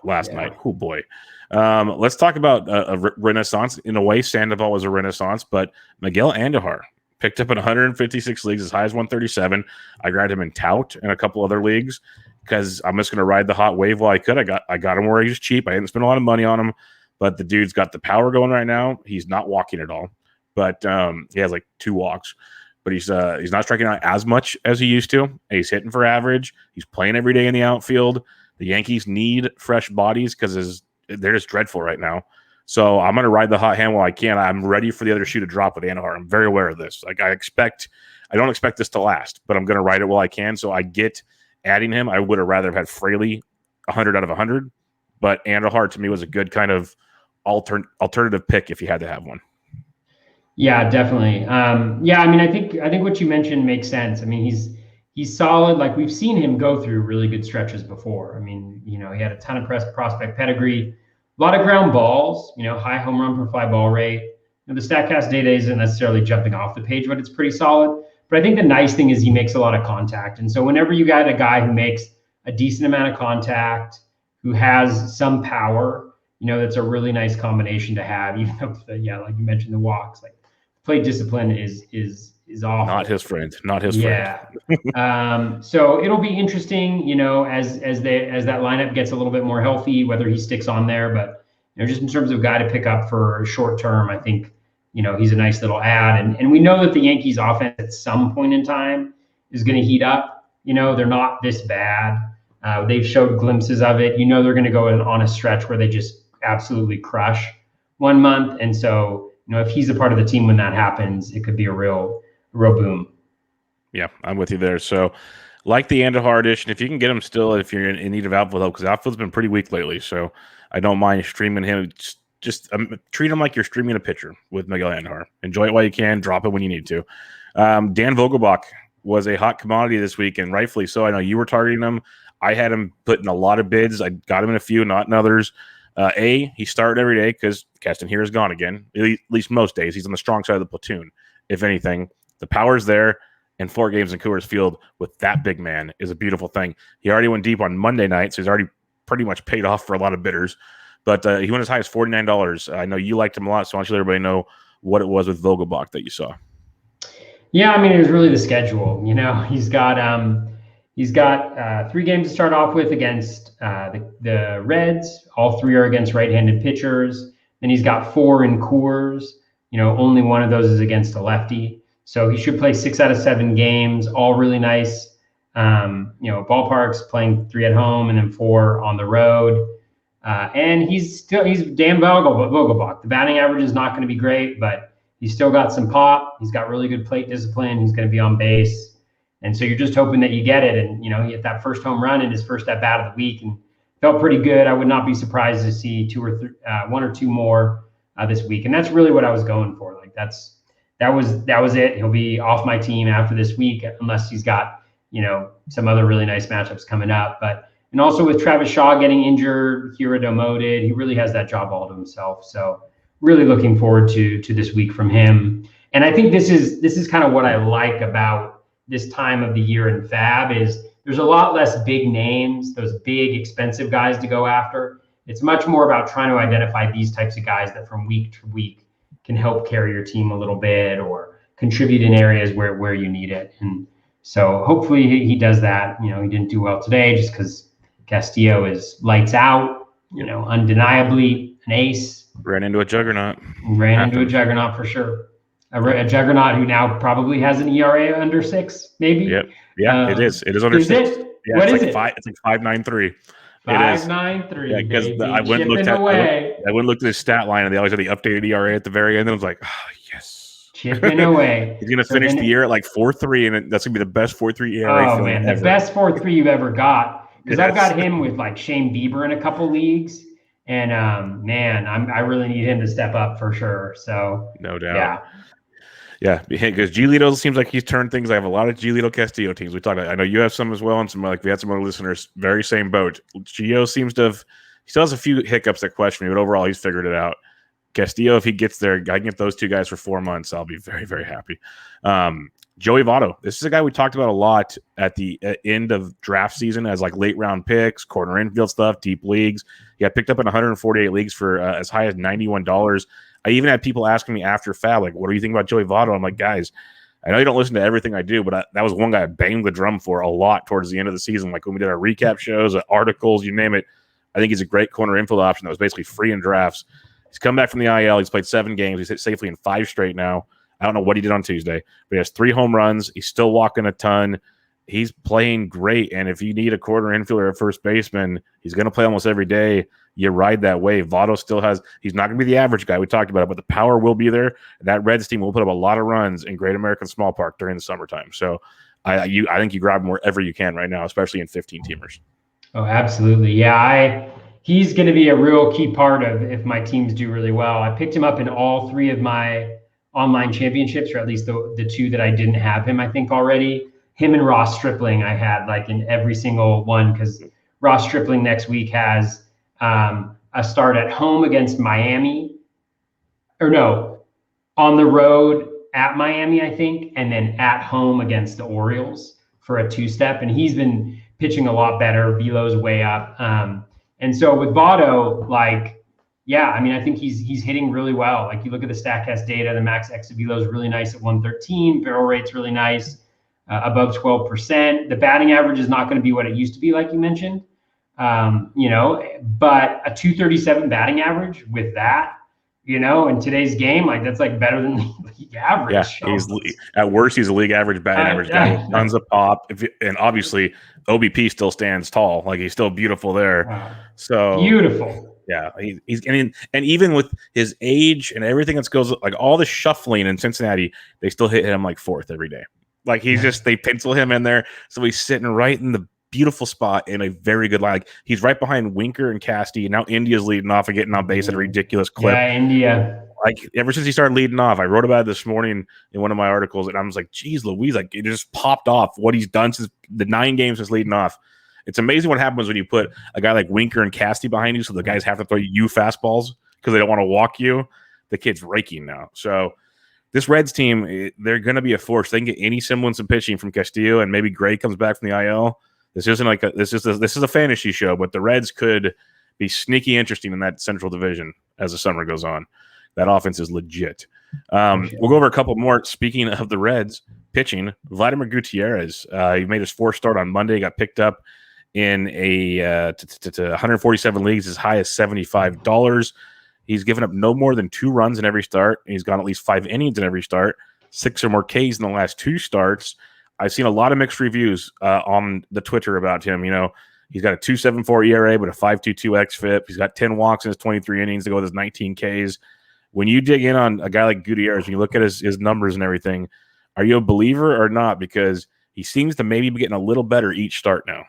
last night. Oh boy. Let's talk about a renaissance. In a way, Sandoval was a renaissance, but Miguel Andujar picked up in 156 leagues, as high as 137. I grabbed him in Tout and a couple other leagues because I'm just going to ride the hot wave while I could. I got him where he was cheap. I didn't spend a lot of money on him, but the dude's got the power going right now. He's not walking at all, but he has like 2 walks. But he's not striking out as much as he used to. He's hitting for average. He's playing every day in the outfield. The Yankees need fresh bodies because they're just dreadful right now. So I'm going to ride the hot hand while I can. I'm ready for the other shoe to drop with Andujar. I'm very aware of this. Like, I don't expect this to last, but I'm going to ride it while I can. So I get adding him. I would have rather have had Fraley 100 out of 100, but Andujar to me was a good kind of alternative pick if you had to have one. Yeah, definitely. Yeah, I mean, I think what you mentioned makes sense. I mean, he's solid. Like, we've seen him go through really good stretches before. I mean, he had a ton of prospect pedigree, a lot of ground balls, high home run per fly ball rate. The StatCast data isn't necessarily jumping off the page, but it's pretty solid. But I think the nice thing is he makes a lot of contact. And so whenever you got a guy who makes a decent amount of contact, who has some power, that's a really nice combination to have. Even though, like you mentioned, the walks, like, plate discipline is awful. Not his friend. Yeah. So it'll be interesting, as that lineup gets a little bit more healthy, whether he sticks on there. But just in terms of guy to pick up for short term, I think he's a nice little add. And we know that the Yankees offense at some point in time is going to heat up. They're not this bad. They've showed glimpses of it. They're going to go on a stretch where they just absolutely crush one month. And so, if he's a part of the team when that happens, it could be a real boom. Yeah, I'm with you there. So, like the Andujar edition, if you can get him still, if you're in need of outfield help, because outfield's been pretty weak lately. So, I don't mind streaming him. Just treat him like you're streaming a pitcher with Miguel Andujar. Enjoy it while you can. Drop it when you need to. Dan Vogelbach was a hot commodity this week, and rightfully so. I know you were targeting him. I had him put in a lot of bids. I got him in a few, not in others. He started every day because Keston here is gone again. At least most days. He's on the strong side of the platoon. If anything, the power's there. and 4 games in Coors Field with that big man is a beautiful thing. He already went deep on Monday night, so he's already pretty much paid off for a lot of bidders. But he went as high as $49. I know you liked him a lot, so I want you to let everybody know what it was with Vogelbach that you saw. Yeah, I mean, it was really the schedule. He's got 3 games to start off with against the Reds. All 3 are against right-handed pitchers. Then he's got 4 in Coors. Only one of those is against a lefty. So he should play 6 out of 7 games, all really nice. Ballparks, playing 3 at home and then 4 on the road. And he's Dan Vogelbach. The batting average is not going to be great, but he's still got some pop. He's got really good plate discipline. He's going to be on base. And so you're just hoping that you get it. And, he hit that first home run in his first at bat of the week and felt pretty good. I would not be surprised to see 1 or 2 more this week. And that's really what I was going for. Like that was it. He'll be off my team after this week, unless he's got, some other really nice matchups coming up. And also with Travis Shaw getting injured, Hira demoted, he really has that job all to himself. So really looking forward to this week from him. And I think this is kind of what I like about this time of the year in FAAB is there's a lot less big names, those big expensive guys to go after. It's much more about trying to identify these types of guys that from week to week can help carry your team a little bit or contribute in areas where you need it. And so hopefully he does that. He didn't do well today just because Castillo is lights out, undeniably an ace. Ran into a juggernaut. For sure. A juggernaut who now probably has an ERA under 6, maybe. Yep. Yeah, it is. It is under 6. Yeah, what is it? It? It's like 5.93. 5.93. Yeah, because I went and looked at his stat line, and they always had the updated ERA at the very end. And I was like, oh, yes. Chipping away. He's going to finish the year at like 4.3, and that's going to be the best 4.3 ERA. Oh, man, the best 4.3 you've ever got. Because I've got him with like Shane Bieber in a couple leagues. And, man, I really need him to step up for sure. So, no doubt. Yeah, because Giolito seems like he's turned things. I have a lot of Giolito Castillo teams. We talked about, I know you have some as well, and we had some other listeners, very same boat. Gio seems to have, he still has a few hiccups that question me, but overall he's figured it out. Castillo, if he gets there, I can get those 2 guys for 4 months. I'll be very, very happy. Joey Votto. This is a guy we talked about a lot at the end of draft season as like late round picks, corner infield stuff, deep leagues. He got picked up in 148 leagues for as high as $91. I even had people asking me after FAAB, like, what do you think about Joey Votto? I'm like, guys, I know you don't listen to everything I do, but that was one guy I banged the drum for a lot towards the end of the season. Like when we did our recap shows, articles, you name it. I think he's a great corner infield option that was basically free in drafts. He's come back from the IL. He's played 7 games. He's hit safely in 5 straight now. I don't know what he did on Tuesday, but he has 3 home runs. He's still walking a ton. He's playing great. And if you need a corner infielder at first baseman, he's going to play almost every day. You ride that wave. Votto still has, he's not going to be the average guy. We talked about it, but the power will be there. That Reds team will put up a lot of runs in Great American Small Park during the summertime. So I think you grab him wherever you can right now, especially in 15-teamers. Oh, absolutely. Yeah, he's going to be a real key part of if my teams do really well. I picked him up in all 3 of my online championships, or at least the 2 that I didn't have him, I think already. Him and Ross Stripling I had like in every single one, because Ross Stripling next week has a start at home against Miami, on the road at Miami, I think, and then at home against the Orioles for a 2-step. And he's been pitching a lot better. Velo's way up. And so with Votto, I think he's hitting really well. Like you look at the StatCast data, the max exit velo is really nice at 113. Barrel rate's really nice, above 12%. The batting average is not going to be what it used to be, like you mentioned. But a 237 batting average with that, in today's game, like that's like better than the league average. Yeah, at worst, he's a league average batting average guy with tons of pop. And obviously, OBP still stands tall. Like he's still beautiful there. Wow. So beautiful. Yeah, he's and even with his age and everything that goes, like all the shuffling in Cincinnati, they still hit him like 4th every day. Like they pencil him in there, so he's sitting right in the beautiful spot in a very good line. Like he's right behind Winker and Casty, and now India's leading off and getting on base at a ridiculous clip. Yeah, India. Like ever since he started leading off, I wrote about it this morning in one of my articles, and I was like, geez Louise, like it just popped off what he's done since the 9 games since leading off. It's amazing what happens when you put a guy like Winker and Casty behind you, so the guys have to throw you fastballs because they don't want to walk you. The kid's raking now. So this Reds team, they're going to be a force. They can get any semblance of pitching from Castillo, and maybe Gray comes back from the IL. This isn't like this is a fantasy show, but the Reds could be sneaky interesting in that Central Division as the summer goes on. That offense is legit. We'll go over a couple more. Speaking of the Reds pitching, Vladimir Gutierrez, he made his fourth start on Monday, got picked up in a 147 leagues, as high as $75. He's given up no more than 2 runs in every start. He's gone at least 5 innings in every start, 6 or more Ks in the last 2 starts. I've seen a lot of mixed reviews on the Twitter about him. He's got a 2.74 ERA, but a 5.22 xFIP. He's got 10 walks in his 23 innings to go with his 19 Ks. When you dig in on a guy like Gutierrez, when you look at his numbers and everything, are you a believer or not? Because he seems to maybe be getting a little better each start now.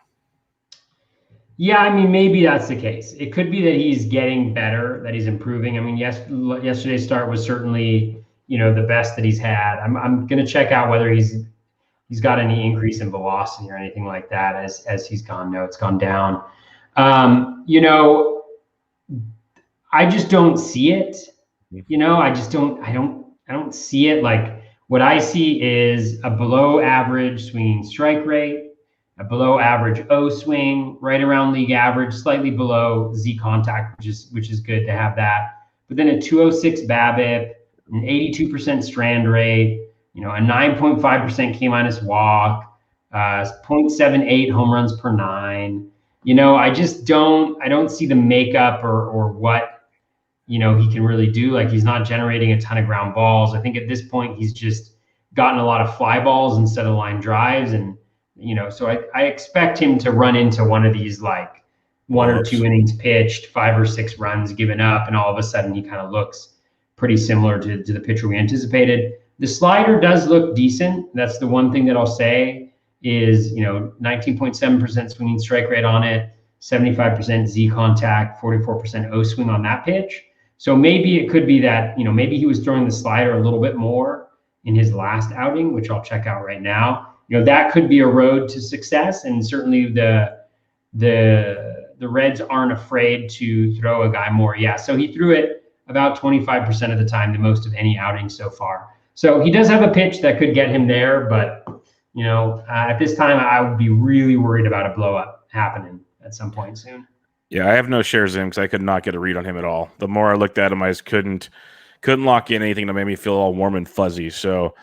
Yeah, I mean, maybe that's the case. It could be that he's getting better, that he's improving. I mean, yesterday's start was certainly, the best that he's had. I'm going to check out whether he's got any increase in velocity or anything like that as he's gone. No, it's gone down. I just don't see it. I don't see it. Like, what I see is a below average swinging strike rate, a below average O swing, right around league average, slightly below Z contact, which is good to have that. But then a 206 BABIP, an 82% strand rate, a 9.5% K minus walk, 0.78 home runs per 9. I don't see the makeup or what he can really do. Like, he's not generating a ton of ground balls. I think at this point he's just gotten a lot of fly balls instead of line drives, and so I expect him to run into one of these, like 1 or 2 innings pitched, 5 or 6 runs given up, and all of a sudden he kind of looks pretty similar to the pitcher we anticipated. The slider does look decent. That's the one thing that I'll say is, 19.7% swinging strike rate on it, 75% Z contact, 44% O swing on that pitch. So maybe it could be that, maybe he was throwing the slider a little bit more in his last outing, which I'll check out right now. That could be a road to success, and certainly the Reds aren't afraid to throw a guy more. Yeah, so he threw it about 25% of the time, the most of any outing so far. So he does have a pitch that could get him there, but at this time I would be really worried about a blow up happening at some point soon. Yeah, I have no shares in him because I could not get a read on him at all. The more I looked at him, I just couldn't lock in anything that made me feel all warm and fuzzy. So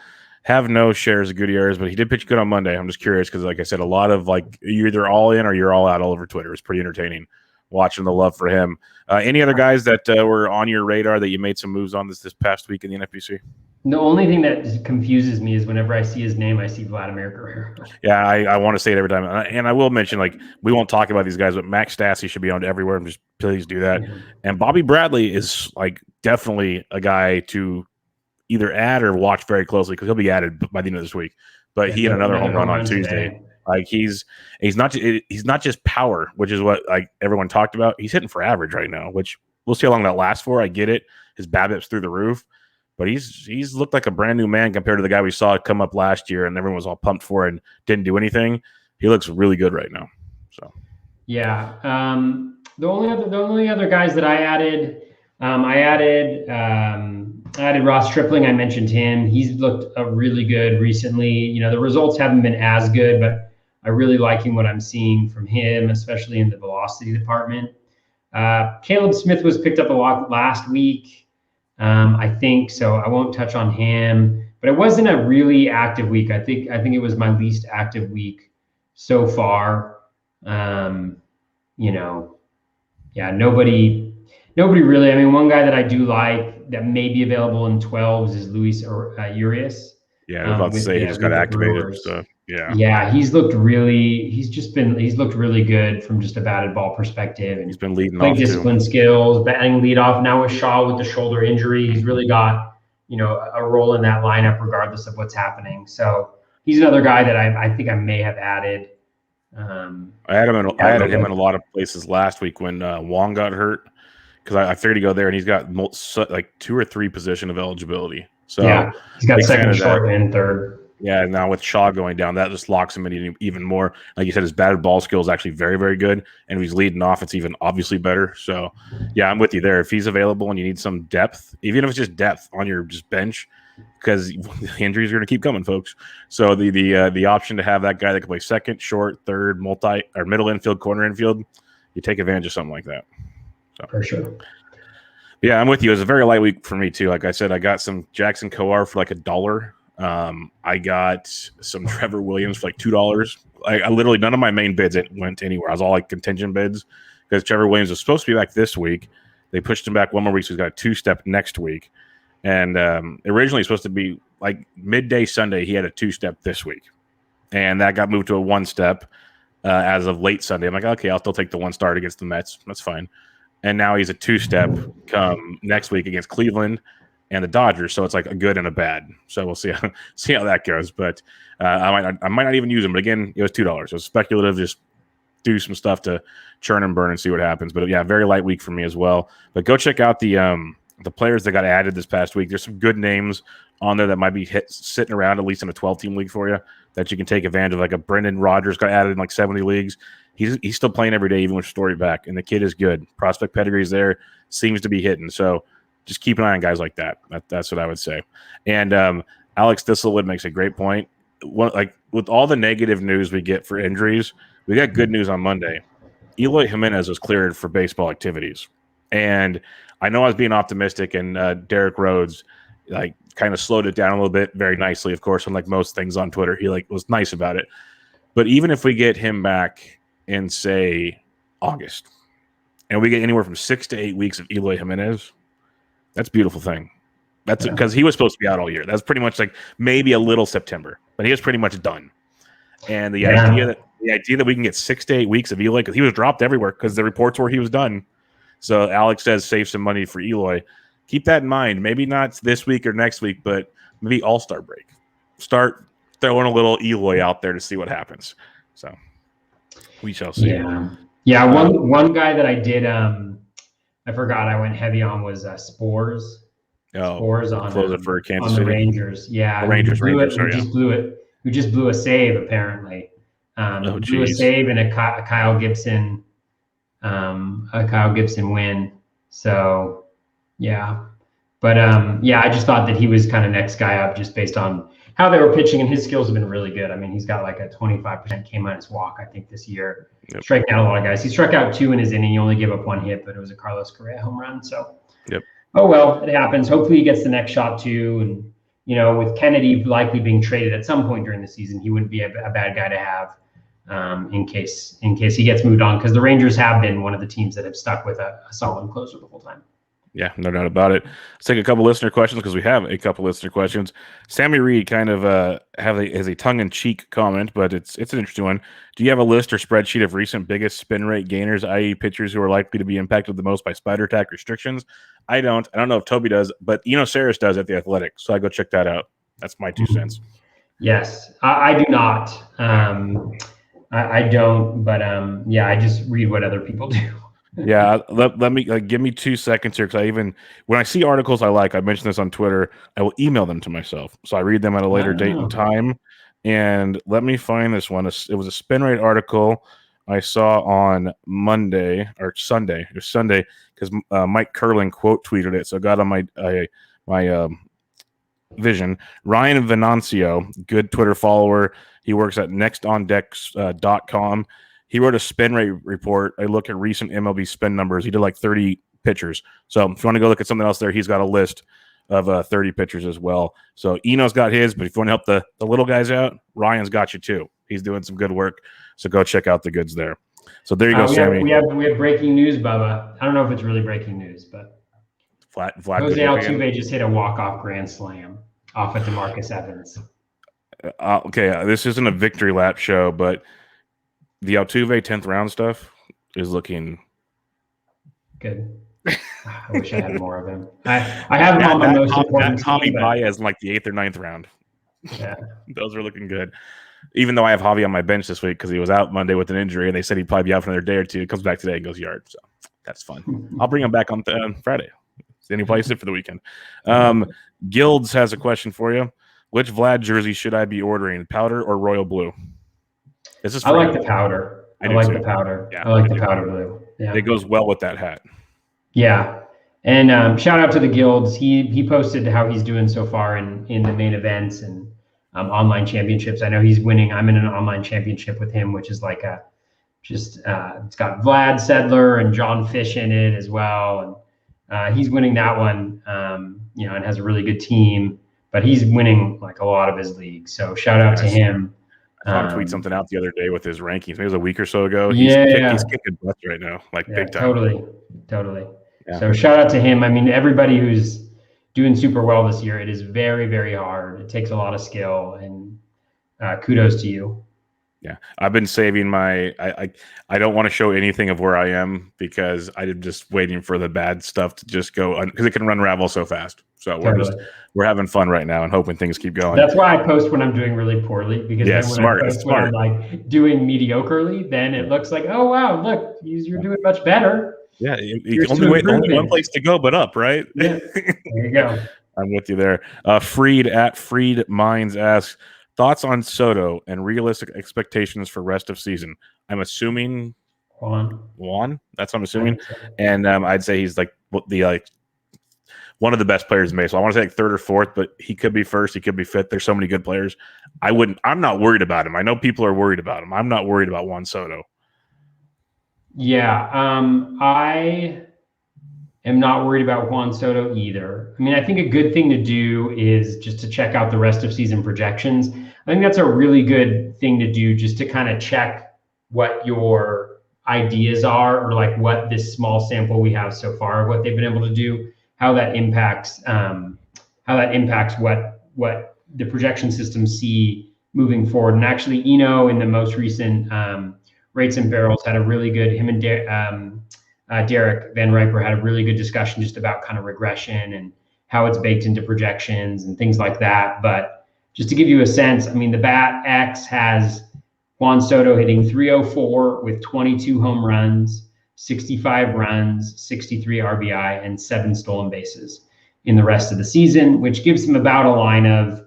have no shares of Gutierrez, but he did pitch good on Monday. I'm just curious because, like I said, a lot of you're either all in or you're all out all over Twitter. It's pretty entertaining watching the love for him. Any other guys that were on your radar that you made some moves on this past week in the NFBC? The only thing that confuses me is whenever I see his name, I see Vladimir Guerrero. Yeah, I want to say it every time. And I will mention, we won't talk about these guys, but Max Stassi should be on everywhere. Just please do that. Mm-hmm. And Bobby Bradley is definitely a guy to either add or watch very closely because he'll be added by the end of this week. But he had another home run on Tuesday. He's not just power, which is what everyone talked about. He's hitting for average right now, which we'll see how long that lasts for. I get it. His BABIP's through the roof. But he's looked like a brand new man compared to the guy we saw come up last year and everyone was all pumped for and didn't do anything. He looks really good right now. So yeah. The only other guys that I added, I added Ross Stripling. I mentioned him. He's looked really good recently. The results haven't been as good, but I really liking what I'm seeing from him, especially in the velocity department. Caleb Smith was picked up a lot last week. I think so. I won't touch on him, but it wasn't a really active week. I think it was my least active week so far. Nobody really. I mean, one guy that I do like that may be available in 12s is Luis Urias. Yeah, I was about to say he just got activated. So yeah, he's looked really good from just a batted ball perspective, and he's been leading off discipline skills, batting lead off. Now with Shaw with the shoulder injury, he's really got a role in that lineup regardless of what's happening. So he's another guy that I think I may have added. I added him in a lot of places last week when Wong got hurt because I figured he'd go there, and he's got 2 or 3 position of eligibility. So yeah, he's got second, short, and third. Yeah, now with Shaw going down, that just locks him in even more. Like you said, his batted ball skill is actually very, very good, and if he's leading off, it's even obviously better. So, yeah, I'm with you there. If he's available and you need some depth, even if it's just depth on your bench, because the injuries are going to keep coming, folks. So the option to have that guy that can play second, short, third, multi or middle infield, corner infield, you take advantage of something like that. So. For sure. Yeah, I'm with you. It was a very light week for me too. Like I said, I got some Jackson Coar for like $1. I got some Trevor Williams for like $2. I literally none of my main bids went anywhere. I was all like contingent bids because Trevor Williams was supposed to be back this week. They pushed him back one more week, so he's got a 2-step next week. And originally supposed to be like midday Sunday. He had a 2-step this week, and that got moved to a 1-step as of late Sunday. I'm like, okay, I'll still take the 1 start against the Mets. That's fine. And now he's a 2-step come next week against Cleveland and the Dodgers. So it's like a good and a bad. So we'll see how that goes. But I might not even use him. But again, it was $2. It was speculative. Just do some stuff to churn and burn and see what happens. But yeah, very light week for me as well. But go check out the players that got added this past week. There's some good names on there that might be sitting around at least in a 12-team league for you that you can take advantage of. Like a Brendan Rodgers got added in like 70 leagues. He's still playing every day, even with Story back, and the kid is good. Prospect pedigree's there, seems to be hitting. So just keep an eye on guys like that. That's what I would say. And Alex Thistlewood makes a great point. Like with all the negative news we get for injuries, we got good news on Monday. Eloy Jimenez was cleared for baseball activities, and I know I was being optimistic, and Derek Rhodes like kind of slowed it down a little bit, very nicely, of course. Unlike most things on Twitter, he like was nice about it. But even if we get him back in, say, August, and we get anywhere from 6 to 8 weeks of Eloy Jimenez, that's a beautiful thing. That's because he was supposed to be out all year. That's pretty much like maybe a little September, but he was pretty much done. And the idea that we can get 6 to 8 weeks of Eloy, because he was dropped everywhere because the reports were he was done. So Alex says save some money for Eloy. Keep that in mind. Maybe not this week or next week, but maybe All-Star break. Start throwing a little Eloy out there to see what happens. So we shall see. Yeah. One guy that I did, I forgot I went heavy on was Spores. Spores on for Kansas on the City. Rangers. Yeah, Rangers. Who just blew a save apparently. Blew a save and a Kyle Gibson win. So yeah, but I just thought that he was kind of next guy up just based on how they were pitching, and his skills have been really good. I mean, he's got like a 25% K- walk, I think, this year. Yep. Striking out a lot of guys. He struck out 2 in his inning. He only gave up 1 hit, but it was a Carlos Correa home run. So, oh well, it happens. Hopefully, he gets the next shot too. And with Kennedy likely being traded at some point during the season, he wouldn't be a bad guy to have in case he gets moved on, because the Rangers have been one of the teams that have stuck with a solid closer the whole time. Yeah, no doubt about it. Let's take a couple listener questions because we have a couple listener questions. Sammy Reed kind of has a tongue-in-cheek comment, but it's an interesting one. Do you have a list or spreadsheet of recent biggest spin rate gainers, i.e. pitchers who are likely to be impacted the most by spider attack restrictions? I don't know if Toby does, but Saris does at The Athletic, so I go check that out. That's my 2 cents. Yes, I do not. I don't, but I just read what other people do. Yeah, let me give me 2 seconds here, because when I see articles I mention this on Twitter, I will email them to myself, so I read them at a later date and time. And let me find this one. It was a spin rate article I saw on Monday or Sunday. It was Sunday because Mike Curling quote tweeted it, so I got on my vision. Ryan Venancio, good Twitter follower. He works at nextondex.com. He wrote a spin rate report. I look at recent MLB spin numbers. He did like 30 pitchers. So if you want to go look at something else there, he's got a list of 30 pitchers as well. So Eno's got his, but if you want to help the little guys out, Ryan's got you too. He's doing some good work. So go check out the goods there. So there you go, Sammy. We have breaking news, Bubba. I don't know if it's really breaking news, but Jose Altuve just hit a walk-off grand slam off of DeMarcus Evans. Okay, this isn't a victory lap show, but the Altuve 10th round stuff is looking good. I wish I had more of him. I have him on my most important team. Javi Baez in like the 8th or 9th round. Yeah, those are looking good. Even though I have Javi on my bench this week because he was out Monday with an injury, and they said he'd probably be out for another day or two. He comes back today and goes yard, so that's fun. I'll bring him back on Friday. Then he plays it for the weekend. Guilds has a question for you. Which Vlad jersey should I be ordering, powder or royal blue? I like the powder. I like the powder. Yeah, I like the powder blue. Yeah, it goes well with that hat. Yeah, And shout out to the guilds. He posted how he's doing so far in the main events and online championships. I know he's winning. I'm in an online championship with him, which is like it's got Vlad Sedler and John Fish in it as well. And he's winning that one, and has a really good team, but he's winning like a lot of his leagues. So shout out to him. I saw him tweet something out the other day with his rankings. Maybe it was a week or so ago. He's kicking butt right now, big time. Totally. Yeah. So shout out to him. I mean, everybody who's doing super well this year, it is very, very hard. It takes a lot of skill, and kudos to you. Yeah, I've been saving my. I don't want to show anything of where I am because I'm just waiting for the bad stuff to just go because it can unravel so fast. So we're having fun right now and hoping things keep going. That's why I post when I'm doing really poorly because when I post when I'm like doing mediocrely, then it looks like, oh wow, look, you're doing much better. Yeah, only one place to go but up, right? Yeah, there you go. I'm with you there. Freed Minds asks, thoughts on Soto and realistic expectations for rest of season. I'm assuming Juan. That's what I'm assuming, and I'd say he's like one of the best players in baseball. I want to say like third or fourth, but he could be first. He could be fifth. There's so many good players. I'm not worried about him. I know people are worried about him. I'm not worried about Juan Soto. Yeah, I am not worried about Juan Soto either. I mean, I think a good thing to do is just to check out the rest of season projections. I think that's a really good thing to do just to kind of check what your ideas are or like what this small sample we have so far, what they've been able to do, how that impacts what the projection systems see moving forward. And actually, in the most recent Rates and Barrels had a really good, him and Derek Van Riper had a really good discussion just about kind of regression and how it's baked into projections and things like that. But just to give you a sense, I mean, the Bat X has Juan Soto hitting 304 with 22 home runs, 65 runs, 63 RBI, and 7 stolen bases in the rest of the season, which gives him about a line of,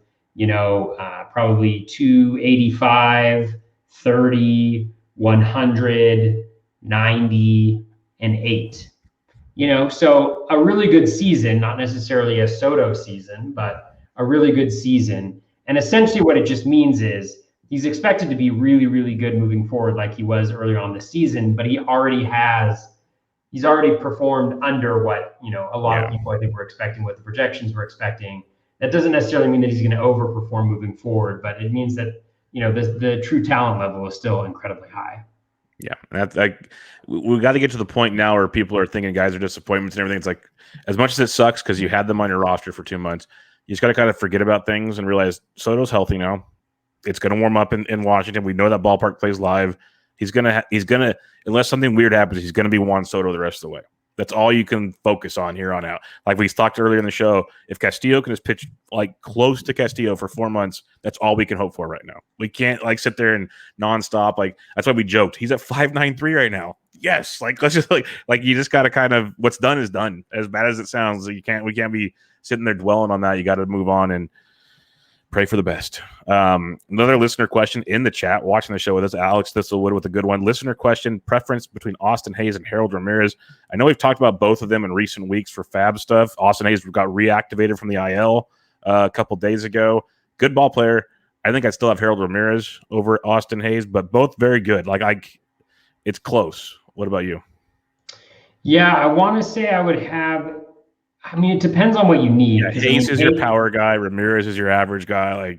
probably 285, 30, 100, 90, and 8. So a really good season, not necessarily a Soto season, but a really good season. And essentially what it just means is he's expected to be really, really good moving forward like he was earlier on this season, but he's already performed under what, a lot of people I think were expecting, what the projections were expecting. That doesn't necessarily mean that he's going to overperform moving forward, but it means that, the true talent level is still incredibly high. Yeah, that's like we got to get to the point now where people are thinking guys are disappointments and everything. It's like as much as it sucks because you had them on your roster for 2 months, you just got to kind of forget about things and realize Soto's healthy now. It's going to warm up in Washington. We know that ballpark plays live. He's gonna unless something weird happens, he's gonna be Juan Soto the rest of the way. That's all you can focus on here on out. Like we talked earlier in the show, if Castillo can just pitch like close to Castillo for 4 months, that's all we can hope for right now. We can't like sit there and nonstop. Like that's why we joked. He's at 5.93 right now. Yes, like let's just like you just got to kind of what's done is done. As bad as it sounds, we can't be sitting there dwelling on that. You got to move on and pray for the best. Another listener question in the chat, watching the show with us, Alex Thistlewood with a good one. Listener question, preference between Austin Hayes and Harold Ramirez. I know we've talked about both of them in recent weeks for FAAB stuff. Austin Hayes got reactivated from the IL a couple days ago. Good ball player. I think I still have Harold Ramirez over Austin Hayes, but both very good. It's close. What about you? Yeah, I want to say I would have. I mean, it depends on what you need. Yeah, Hayes is your power guy. Ramirez is your average guy.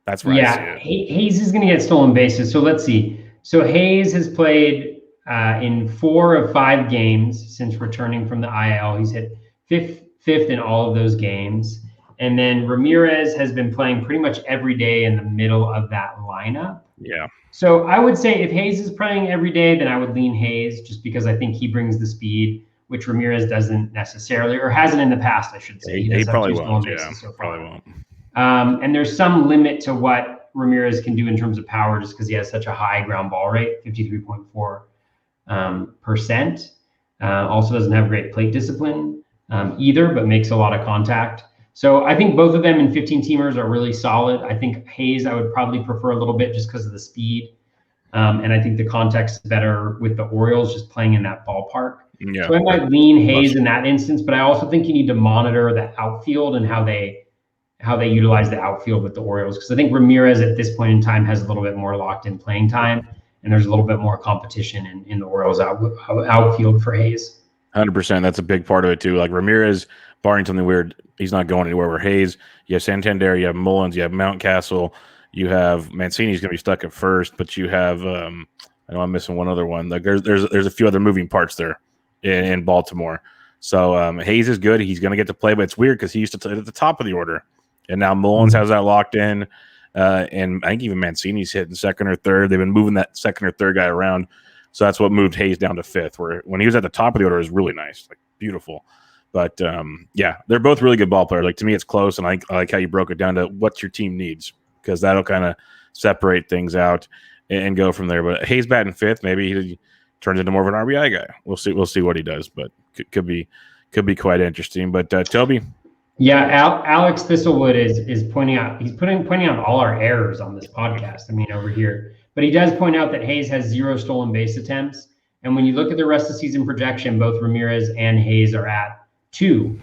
That's where I see it. Hayes is going to get stolen bases. So let's see. So Hayes has played in 4 of 5 games since returning from the IL. He's hit fifth in all of those games. And then Ramirez has been playing pretty much every day in the middle of that lineup. Yeah. So I would say if Hayes is playing every day, then I would lean Hayes just because I think he brings the speed, which Ramirez doesn't necessarily, or hasn't in the past, I should say. He probably won't. Yeah, probably won't. And there's some limit to what Ramirez can do in terms of power just because he has such a high ground ball rate, 53.4%. Also doesn't have great plate discipline either, but makes a lot of contact. So I think both of them in 15-teamers are really solid. I think Hayes I would probably prefer a little bit just because of the speed. And I think the context is better with the Orioles just playing in that ballpark. Yeah, So I might lean Hayes in that instance, but I also think you need to monitor the outfield and how they utilize the outfield with the Orioles, because I think Ramirez at this point in time has a little bit more locked in playing time, and there's a little bit more competition in the Orioles outfield for Hayes. 100%. That's a big part of it too. Like Ramirez, barring something weird, he's not going anywhere. Where Hayes, you have Santander, you have Mullins, you have Mountcastle, you have Mancini's going to be stuck at first, but you have I know I'm missing one other one. Like there's a few other moving parts there in Baltimore. So Hayes is good. He's going to get to play, but it's weird because he used to play at the top of the order, and now Mullins has that locked in. And I think even Mancini's hitting second or third. They've been moving that second or third guy around. So that's what moved Hayes down to fifth, where when he was at the top of the order, it was really nice, like beautiful. But yeah, they're both really good ball players. Like to me, it's close, and I like how you broke it down to what your team needs, because that'll kind of separate things out and go from there. But Hayes batting fifth, maybe he turns into more of an RBI guy. We'll see what he does, but could be quite interesting. But Toby. Yeah, Alex Thistlewood is pointing out, pointing out all our errors on this podcast. I mean, over here. But he does point out that Hayes has 0 stolen base attempts. And when you look at the rest of the season projection, both Ramirez and Hayes are at 2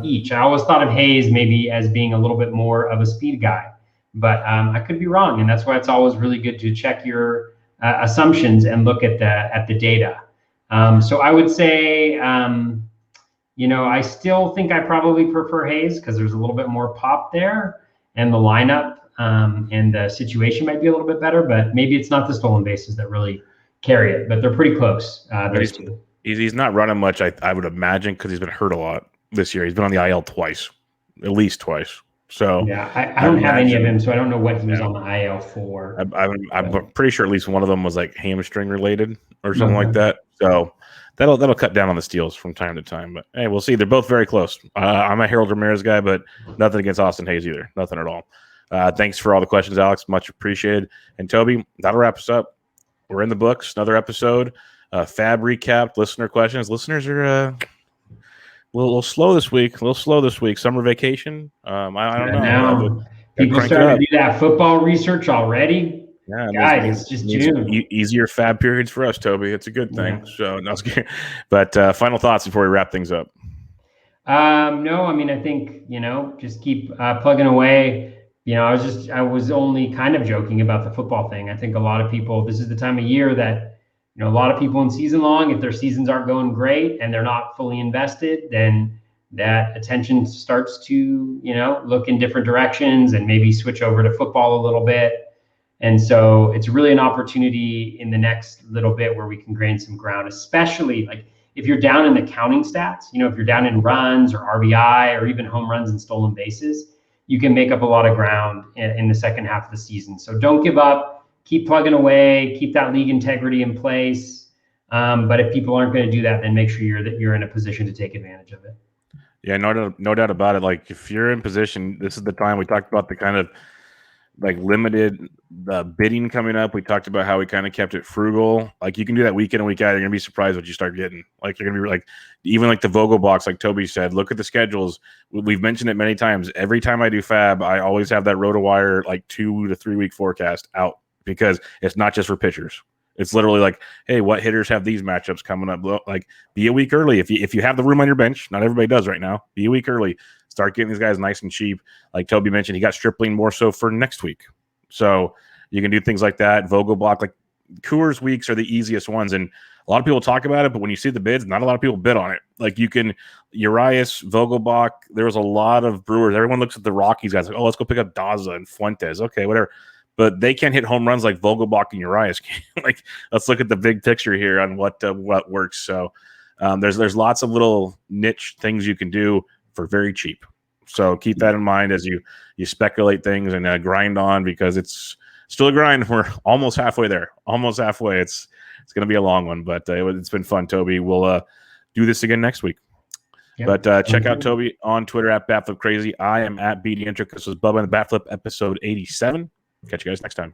each. I always thought of Hayes maybe as being a little bit more of a speed guy, but I could be wrong. And that's why it's always really good to check your assumptions and look at the data. So I would say, I still think I probably prefer Hayes because there's a little bit more pop there, and the lineup and the situation might be a little bit better, but maybe it's not the stolen bases that really carry it, but they're pretty close. Those two. He's not running much, I would imagine, because he's been hurt a lot this year. He's been on the IL twice, at least twice. So yeah, I don't have any of him, so I don't know what he was on the IL for. I'm pretty sure at least one of them was like hamstring related or something like that. So that'll cut down on the steals from time to time. But hey, we'll see. They're both very close. I'm a Harold Ramirez guy, but nothing against Austin Hayes either. Nothing at all. Thanks for all the questions, Alex. Much appreciated. And Toby, that'll wrap us up. We're in the books. Another episode. FAAB recap, listener questions. Listeners are a little slow this week. Summer vacation. I don't know. People starting to do that football research already. Yeah, guys, it's just June. Easier FAAB periods for us, Toby. It's a good thing. Yeah. So no, it's good. But final thoughts before we wrap things up. No, I mean, I think just keep plugging away. I was only kind of joking about the football thing. I think a lot of people, this is the time of year that, a lot of people in season long, if their seasons aren't going great and they're not fully invested, then that attention starts to, look in different directions and maybe switch over to football a little bit. And so it's really an opportunity in the next little bit where we can gain some ground, especially like if you're down in the counting stats, if you're down in runs or RBI or even home runs and stolen bases, you can make up a lot of ground in the second half of the season. So don't give up. Keep plugging away, keep that league integrity in place. But if people aren't going to do that, then make sure you're in a position to take advantage of it. Yeah, no doubt about it. Like if you're in position, this is the time. We talked about the kind of like limited the bidding coming up. We talked about how we kind of kept it frugal. Like you can do that week in and week out. You're gonna be surprised what you start getting. Like you're gonna be like, even like the Vogel box, like Toby said, look at the schedules. We've mentioned it many times. Every time I do FAAB, I always have that RotoWire like 2 to 3 week forecast out, because it's not just for pitchers. It's literally like, hey, what hitters have these matchups coming up? Like, be a week early. If you have the room on your bench, not everybody does right now. Be a week early. Start getting these guys nice and cheap. Like Toby mentioned, he got Stripling more so for next week. So you can do things like that. Vogelbach, like Coors weeks are the easiest ones. And a lot of people talk about it, but when you see the bids, not a lot of people bid on it. Like you can, Urias, Vogelbach, there was a lot of Brewers. Everyone looks at the Rockies guys like, oh, let's go pick up Daza and Fuentes. Okay, whatever. But they can't hit home runs like Vogelbach and Urias can. Like, let's look at the big picture here on what works. So there's lots of little niche things you can do for very cheap. So keep that in mind as you speculate things and grind on, because it's still a grind. We're almost halfway there. Almost halfway. It's going to be a long one, but it's been fun, Toby. We'll do this again next week. Yep. But check out Toby on Twitter at BatFlipCrazy. I am at BDintric. This was Bubba and the BatFlip episode 87. Catch you guys next time.